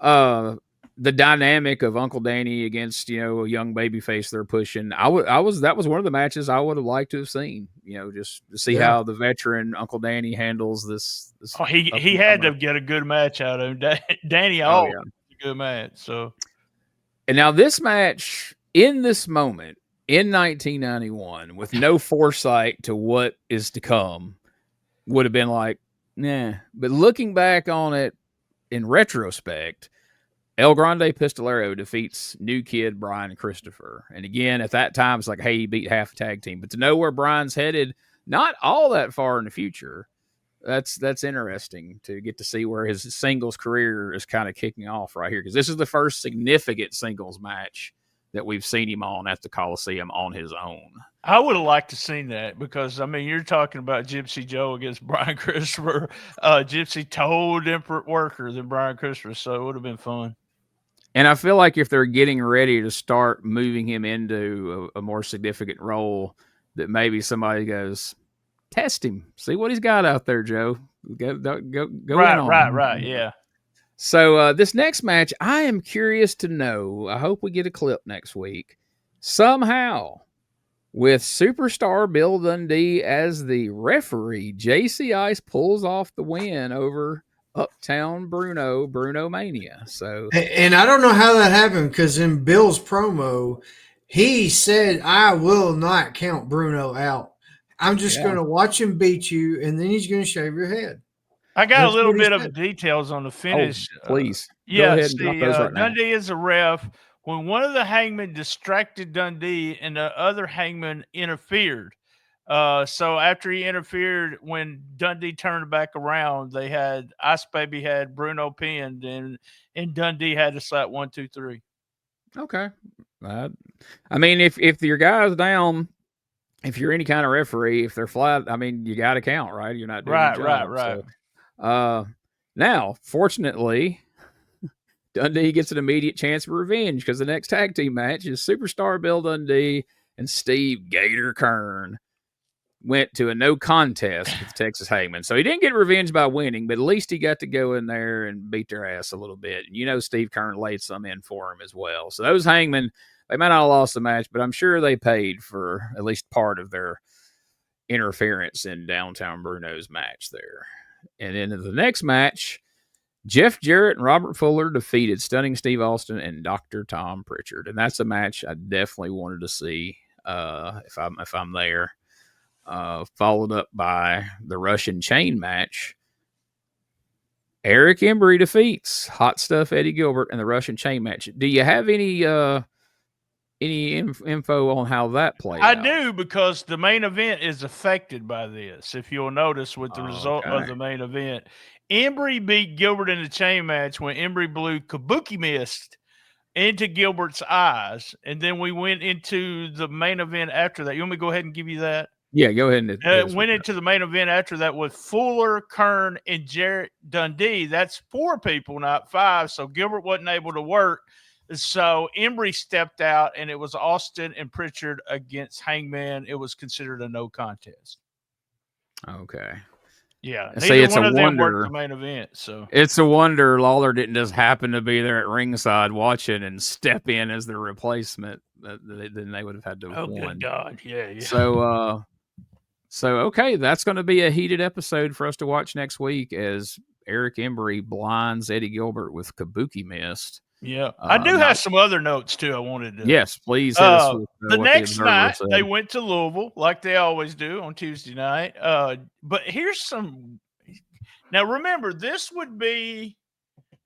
the dynamic of Uncle Danny against, a young babyface they're pushing, that was one of the matches I would have liked to have seen, just to see how the veteran Uncle Danny handles this. He had to get a good match out of him. Danny a good match. So, and now this match in this moment in 1991 with no foresight to what is to come would have been like, nah. But looking back on it in retrospect, El Grande Pistolero defeats new kid Brian Christopher. And again, at that time, it's like, hey, he beat half a tag team. But to know where Brian's headed, not all that far in the future, that's interesting to get to see where his singles career is kind of kicking off right here. Because this is the first significant singles match that we've seen him on at the Coliseum on his own. I would have liked to seen that because, you're talking about Gypsy Joe against Brian Christopher. Gypsy told different worker than Brian Christopher, so it would have been fun. And I feel like if they're getting ready to start moving him into a more significant role, that maybe somebody goes, test him, see what he's got out there, Joe. Go right, in on right, yeah. So this next match, I am curious to know. I hope we get a clip next week. Somehow, with superstar Bill Dundee as the referee, JC Ice pulls off the win over Uptown BrunoMania. So, and I don't know how that happened because in Bill's promo, he said, "I will not count Bruno out. I'm just going to watch him beat you, and then he's going to shave your head." I got a little bit of details on the finish. Oh, please. Go ahead and drop those right now. Dundee is a ref. When one of the hangmen distracted Dundee and the other hangman interfered, So after he interfered, when Dundee turned back around, they had Ice Baby had Bruno pinned, and Dundee had to slap 1, 2, 3. Okay. I mean, if your guy's down, if you're any kind of referee, if they're flat, I mean, you got to count, right? You're not doing your job. Right. So, now, fortunately, Dundee gets an immediate chance of revenge because the next tag team match is Superstar Bill Dundee and Steve Gator Keirn went to a no contest with Texas Hangman. So he didn't get revenge by winning, but at least he got to go in there and beat their ass a little bit. And Steve Keirn laid some in for him as well. So those Hangmen, they might not have lost the match, but I'm sure they paid for at least part of their interference in Downtown Bruno's match there. And then in the next match, Jeff Jarrett and Robert Fuller defeated Stunning Steve Austin and Dr. Tom Pritchard. And that's a match I definitely wanted to see if I'm there. Followed up by the Russian chain match. Eric Embry defeats Hot Stuff Eddie Gilbert in the Russian chain match. Do you have any info on how that played out? I do, because the main event is affected by this. If you'll notice with the result of the main event, Embry beat Gilbert in the chain match when Embry blew Kabuki Mist into Gilbert's eyes. And then we went into the main event after that. You want me to go ahead and give you that? Yeah, go ahead. And went into the main event after that with Fuller, Keirn, and Jarrett Dundee. That's 4 people, not 5. So Gilbert wasn't able to work. So Embry stepped out, and it was Austin and Pritchard against Hangman. It was considered a no contest. Okay. Yeah. See, it's one a of them wonder. worked the main event. So it's a wonder Lawler didn't just happen to be there at ringside watching and step in as the replacement. Then they would have had to have won. Good God. Yeah. So okay, that's going to be a heated episode for us to watch next week as Eric Embry blinds Eddie Gilbert with Kabuki Mist. Yeah. I do have some other notes, too, I wanted to. Yes, please hit us with the next night, they went to Louisville, like they always do on Tuesday night. But here's some. Now, remember, this would be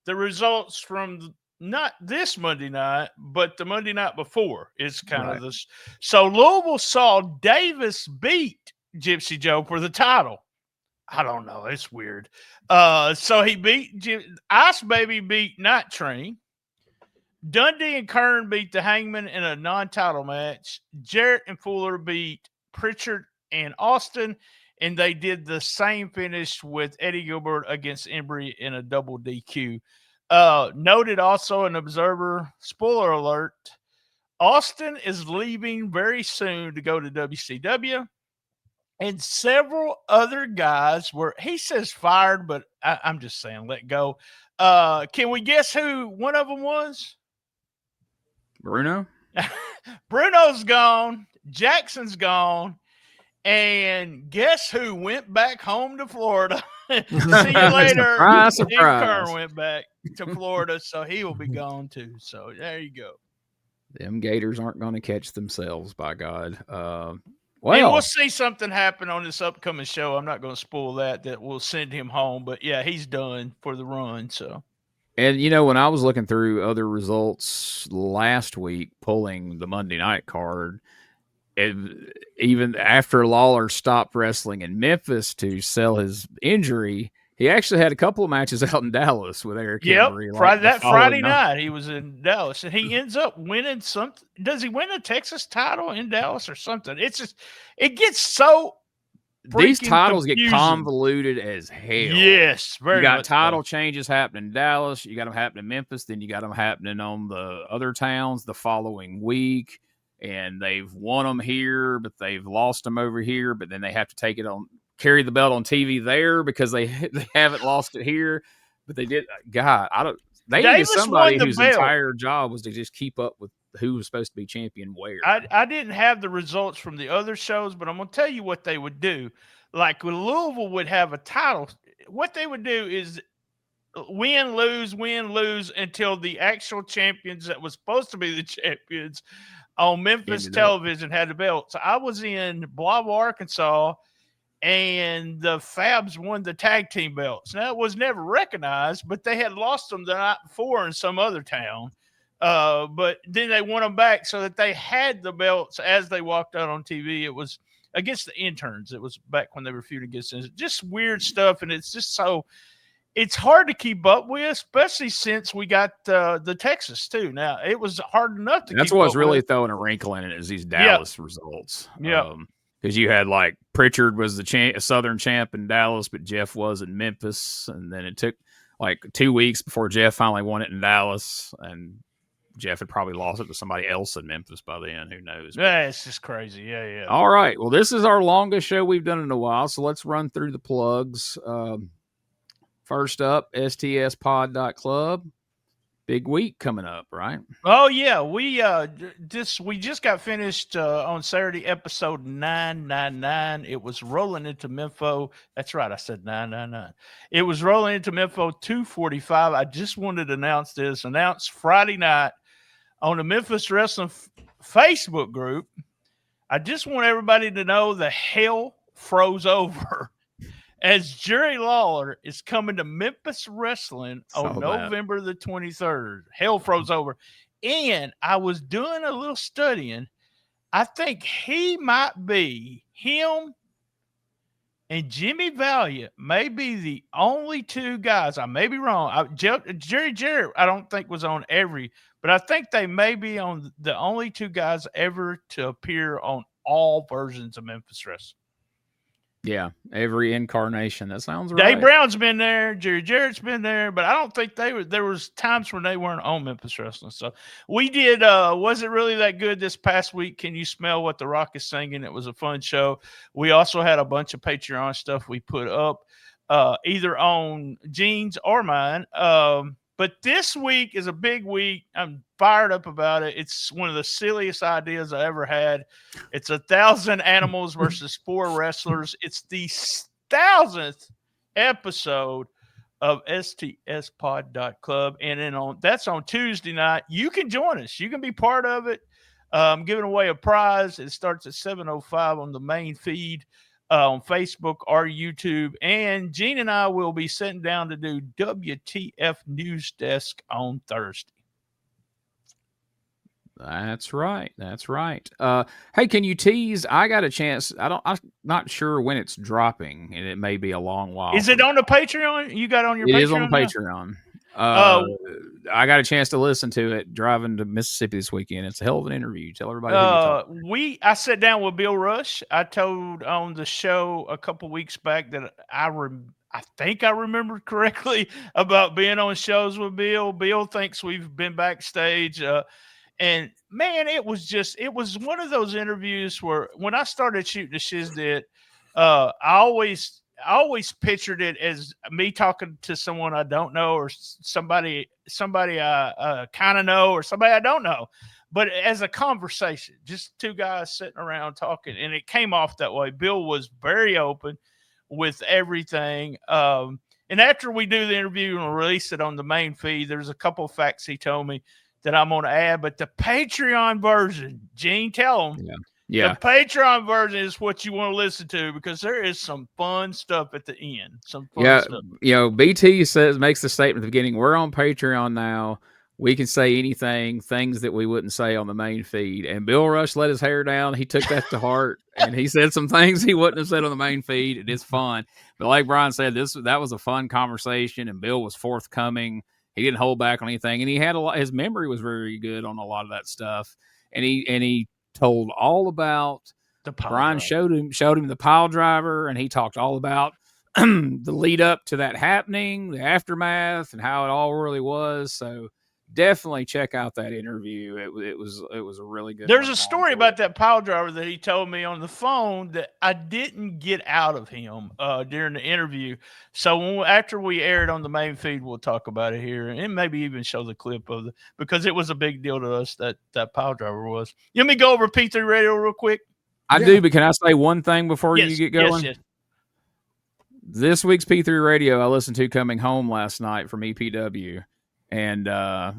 the results from not this Monday night, but the Monday night before. It's kind of this. So Louisville saw Davis beat Gypsy Joe for the title. I don't know. It's weird. So he beat Ice Baby beat Night Train. Dundee and Keirn beat the Hangman in a non-title match. Jarrett and Fuller beat Pritchard and Austin, and they did the same finish with Eddie Gilbert against Embry in a double DQ. Noted also an observer, spoiler alert, Austin is leaving very soon to go to WCW, and several other guys were, he says fired, but I'm just saying let go. Can we guess who one of them was? Bruno? Bruno's gone. Jackson's gone. And guess who went back home to Florida? See you later. Surprise. Steve Keirn went back to Florida, so he will be gone too. So there you go. Them Gators aren't going to catch themselves, by God. And we'll see something happen on this upcoming show. I'm not going to spoil that will send him home. But, yeah, he's done for the run, so. And, when I was looking through other results last week, pulling the Monday night card, even after Lawler stopped wrestling in Memphis to sell his injury, he actually had a couple of matches out in Dallas with Eric Embry. Friday night he was in Dallas, and he ends up winning something. Does he win a Texas title in Dallas or something? It's just, it gets so these titles confusing. Get convoluted as hell. Yes, very You got much title changes happening in Dallas. You got them happening in Memphis. Then you got them happening on the other towns the following week. And they've won them here, but they've lost them over here. But then they have to carry the belt on TV there because they haven't lost it here. But they did. God, they needed somebody whose entire job was to just keep up with who was supposed to be champion where. I didn't have the results from the other shows, but I'm going to tell you what they would do. Like Louisville would have a title. What they would do is win, lose until the actual champions that was supposed to be the champions on Memphis television had the belt. So I was in Blauville, Arkansas, and the Fabs won the tag team belts. Now, it was never recognized, but they had lost them the night before in some other town. But then they won them back so that they had the belts as they walked out on TV. It was against the interns. It was back when they were feuding against them. Just weird stuff, and it's just so it's hard to keep up with, especially since we got the Texas too. Now it was hard enough to. That's keep what's up really with. throwing a wrinkle in it is these Dallas results. Yeah. Because you had like Pritchard was the Southern champ in Dallas, but Jeff was in Memphis, and then it took like 2 weeks before Jeff finally won it in Dallas, and Jeff had probably lost it to somebody else in Memphis by then. Who knows? Yeah, it's just crazy. Yeah. All right. Well, this is our longest show we've done in a while, so let's run through the plugs. First up, STSPod.Club. Big week coming up, right? Oh yeah, we just got finished on Saturday, episode 999. It was rolling into Mempho. That's right, I said 999. It was rolling into Mempho 245. I just wanted to announce this. Announced Friday night on the Memphis Wrestling Facebook group. I just want everybody to know the hell froze over as Jerry Lawler is coming to Memphis Wrestling on November the 23rd. Hell froze over. And I was doing a little studying. I think he might be, him and Jimmy Valiant may be the only two guys. I may be wrong. Jerry Jarrett, I don't think was on every, but I think they may be on the only two guys ever to appear on all versions of Memphis Wrestling. Yeah, every incarnation. That sounds right. Dave Brown's been there. Jerry Jarrett's been there, but I don't think there was times when they weren't on Memphis Wrestling. So we did. Was it really that good this past week? Can you smell what the Rock is singing? It was a fun show. We also had a bunch of Patreon stuff we put up, either on Gene's or mine. But this week is a big week. I'm fired up about it. It's one of the silliest ideas I ever had. It's 1,000 animals versus 4 wrestlers. It's the 1,000th episode of STSPod.Club. And then that's on Tuesday night. You can join us. You can be part of it. I'm giving away a prize. It starts at 7:05 on the main feed. On Facebook or YouTube, and Gene and I will be sitting down to do WTF News Desk on Thursday. That's right. Hey, can you tease? I got a chance. I'm not sure when it's dropping, and it may be a long while. Is it on the Patreon? You got on your Patreon? It is on Patreon. I got a chance to listen to it driving to Mississippi this weekend. It's a hell of an interview. Tell everybody who you talk. I sat down with Bill Rush. I told on the show a couple weeks back that I think I remembered correctly about being on shows with Bill. Bill thinks we've been backstage. And man, it was one of those interviews where when I started shooting the Shizdit, I always pictured it as me talking to someone I don't know, or somebody I kind of know, or somebody I don't know, but as a conversation, just two guys sitting around talking, and it came off that way. Bill was very open with everything. And after we do the interview and release it on the main feed, there's a couple of facts he told me that I'm going to add, but the Patreon version, Gene, tell them. Yeah. The Patreon version is what you want to listen to because there is some fun stuff at the end. Some fun stuff. BT makes the statement at the beginning, we're on Patreon now. We can say anything, things that we wouldn't say on the main feed. And Bill Rush let his hair down. He took that to heart, and he said some things he wouldn't have said on the main feed. It is fun. But like Brian said, that was a fun conversation, and Bill was forthcoming. He didn't hold back on anything, and he had his memory was very good on a lot of that stuff. And he told all about Brian showed him the pile driver, and he talked all about the lead up to that happening, the aftermath, and how it all really was. So definitely check out that interview. It was a really good. There's a story about that pile driver that he told me on the phone that I didn't get out of him during the interview. So after we aired on the main feed, we'll talk about it here and maybe even show the clip of it because it was a big deal to us that pile driver was. Let me go over P3 Radio real quick. I do, but can I say one thing before you get going? Yes. This week's P3 Radio I listened to coming home last night from EPW. And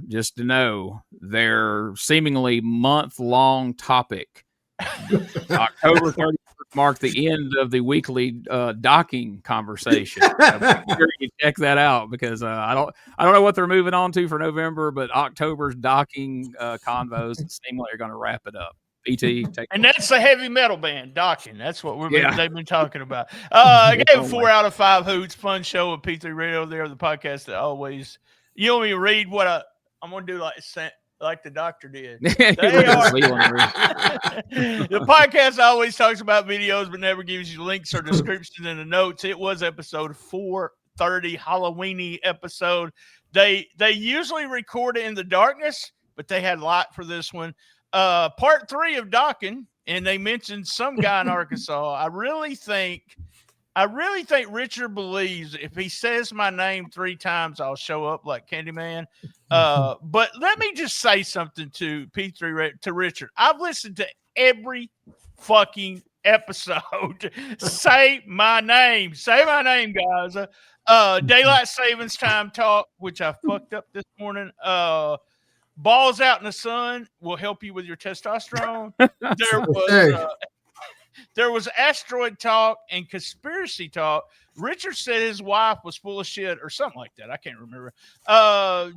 just to know, their seemingly month-long topic, October 31st, marked the end of the weekly docking conversation. Make sure you check that out because I don't know what they're moving on to for November, but October's docking convos seemingly are going to wrap it up. BT. Take And that's the heavy metal band, Docking. That's what they've been talking about. I gave it 4 out of 5 hoots. Fun show with P3 Radio. They're the podcast that always. You want me to read what I'm going to do like the doctor did. They are, the podcast always talks about videos but never gives you links or descriptions in the notes. It was episode 430, Halloweeny episode. They usually record it in the darkness, but they had light for this one. Part 3 of Docking, and they mentioned some guy in Arkansas. I really think Richard believes if he says my name 3 times, I'll show up like Candyman. But let me just say something to P3 to Richard. I've listened to every fucking episode. Say my name, guys. Daylight savings time talk, which I fucked up this morning. Balls out in the sun will help you with your testosterone. There was asteroid talk and conspiracy talk. Richard said his wife was full of shit or something like that. I can't remember.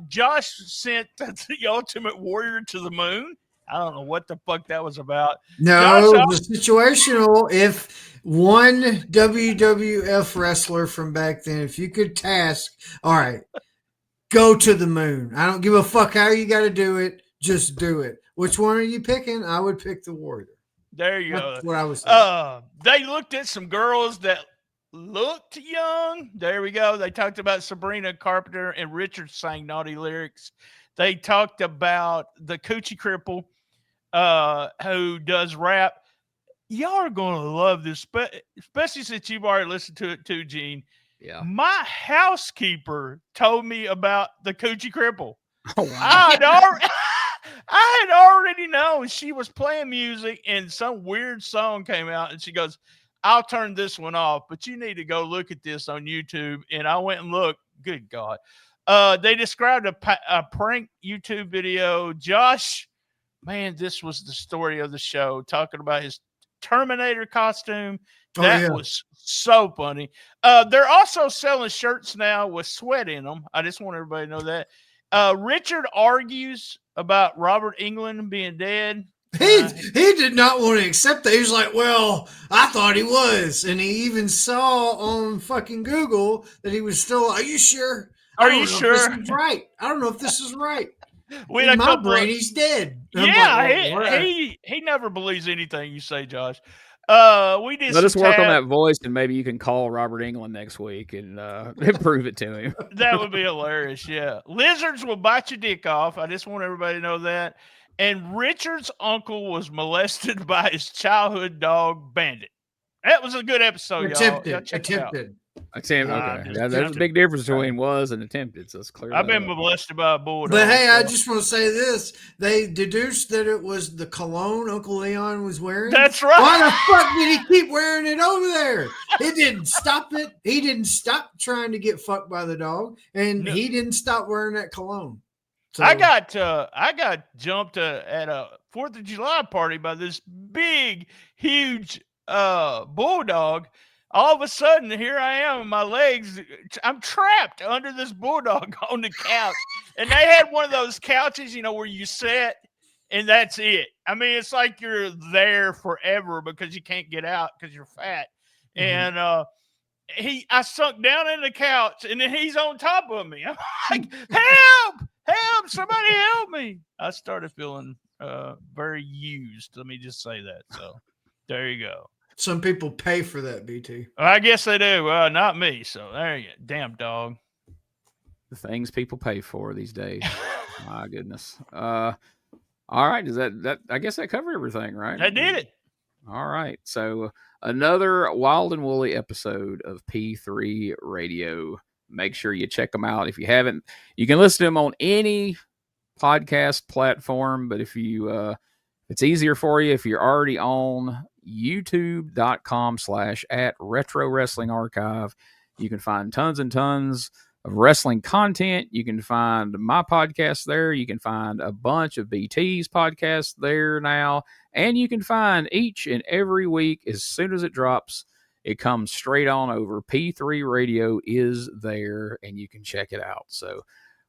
Josh sent the Ultimate Warrior to the moon. I don't know what the fuck that was about. No, it was situational. If one WWF wrestler from back then, if you could task, all right, go to the moon. I don't give a fuck how you got to do it. Just do it. Which one are you picking? I would pick the Warrior. There you go. That's what I was saying. They looked at some girls that looked young. There we go. They talked about Sabrina Carpenter and Richard sang naughty lyrics. They talked about the Coochie Cripple who does rap. Y'all are going to love this, especially since you've already listened to it too, Gene. Yeah. My housekeeper told me about the Coochie Cripple. Oh, wow. I had already known. She was playing music and some weird song came out and she goes, I'll turn this one off, but you need to go look at this on YouTube. And I went and looked. Good God. They described a prank YouTube video. Josh, man, this was the story of the show, talking about his Terminator costume. That was so funny. They're also selling shirts now with sweat in them. I just want everybody to know that. Richard argues about Robert Englund being dead. He did not want to accept that. He was like, well, I thought he was. And he even saw on fucking Google that he was still, are you sure? Are you sure? This is right. I don't know if this is right. In my brain, he's dead. He never believes anything you say, Josh. We did. Let us work on that voice, and maybe you can call Robert Englund next week and prove it to him. That would be hilarious. Yeah, lizards will bite your dick off. I just want everybody to know that. And Richard's uncle was molested by his childhood dog, Bandit. That was a good episode, y'all. Attempted. Okay. There's a big difference between was and attempted, so it's clear. I've been molested by a bulldog. But hey, I just want to say this. They deduced that it was the cologne Uncle Leon was wearing. That's right. Why the fuck did he keep wearing it over there? It didn't stop it. He didn't stop trying to get fucked by the dog, and he didn't stop wearing that cologne. So, I got jumped at a 4th of July party by this big, huge bulldog. All of a sudden, here I am, my legs, I'm trapped under this bulldog on the couch. And they had one of those couches, where you sit and that's it. I mean, it's like you're there forever because you can't get out because you're fat. Mm-hmm. And I sunk down in the couch and then he's on top of me. I'm like, help, somebody help me. I started feeling very used. Let me just say that. So there you go. Some people pay for that, BT. I guess they do. Not me. So there you go. Damn dog. The things people pay for these days. My goodness. All right. Is that I guess that covered everything, right? I did it. All right. So another wild and woolly episode of P3 Radio. Make sure you check them out. If you haven't, you can listen to them on any podcast platform, but if you it's easier for you if you're already on youtube.com/@retro wrestling archive. You can find tons and tons of wrestling content. You can find my podcast there. You can find a bunch of BT's podcasts there now. And you can find each and every week, as soon as it drops, it comes straight on over. P3 Radio is there, and you can check it out. So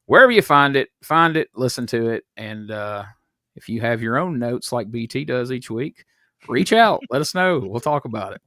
wherever you find it, listen to it. And If you have your own notes like BT does each week, reach out. Let us know. We'll talk about it.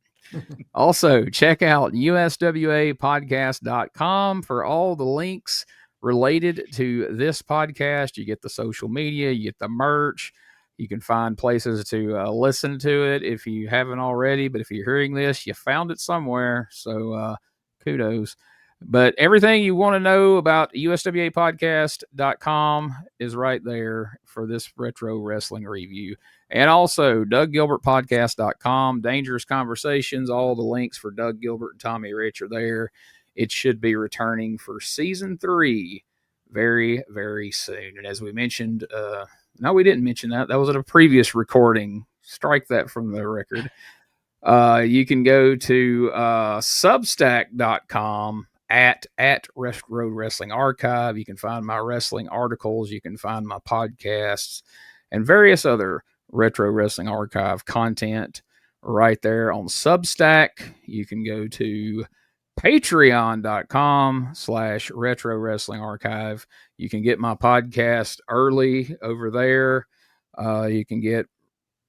Also, check out USWAPodcast.com for all the links related to this podcast. You get the social media, you get the merch. You can find places to listen to it if you haven't already. But if you're hearing this, you found it somewhere. So kudos. But everything you want to know about USWAPodcast.com is right there for this retro wrestling review. And also DougGilbertPodcast.com, Dangerous Conversations, all the links for Doug Gilbert and Tommy Rich are there. It should be returning for season 3 very, very soon. And as we mentioned, no, we didn't mention that. That was at a previous recording. Strike that from the record. You can go to Substack.com at Road Wrestling Archive. You can find my wrestling articles. You can find my podcasts and various other Retro Wrestling Archive content right there on Substack. You can go to patreon.com/Retro Wrestling Archive. You can get my podcast early over there. You can get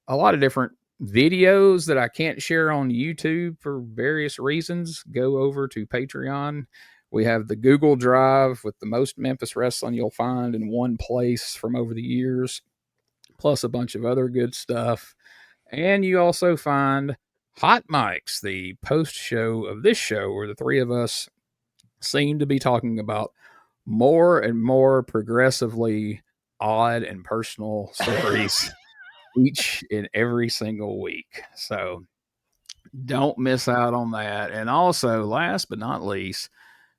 a lot of different videos that I can't share on YouTube for various reasons. Go over to Patreon. We have the Google Drive with the most Memphis wrestling you'll find in one place from over the years, plus a bunch of other good stuff. And you also find Hot Mics, the post show of this show, where the three of us seem to be talking about more and more progressively odd and personal stories each and every single week. So don't miss out on that. And also, last but not least,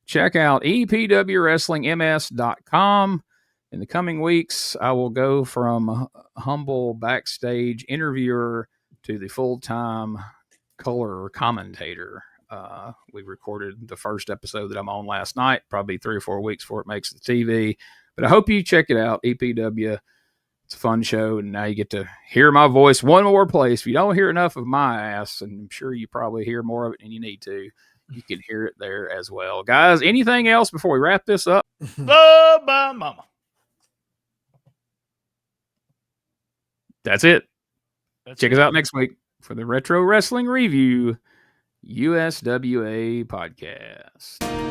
check out EPWWrestlingMS.com. In the coming weeks, I will go from humble backstage interviewer to the full-time color commentator. We recorded the first episode that I'm on last night, probably 3 or 4 weeks before it makes the TV. But I hope you check it out, EPW. It's a fun show, and now you get to hear my voice one more place. If you don't hear enough of my ass, and I'm sure you probably hear more of it than you need to, you can hear it there as well. Guys, anything else before we wrap this up? Bye-bye, mama. That's it. Check us out next week for the Retro Wrestling Review USWA Podcast.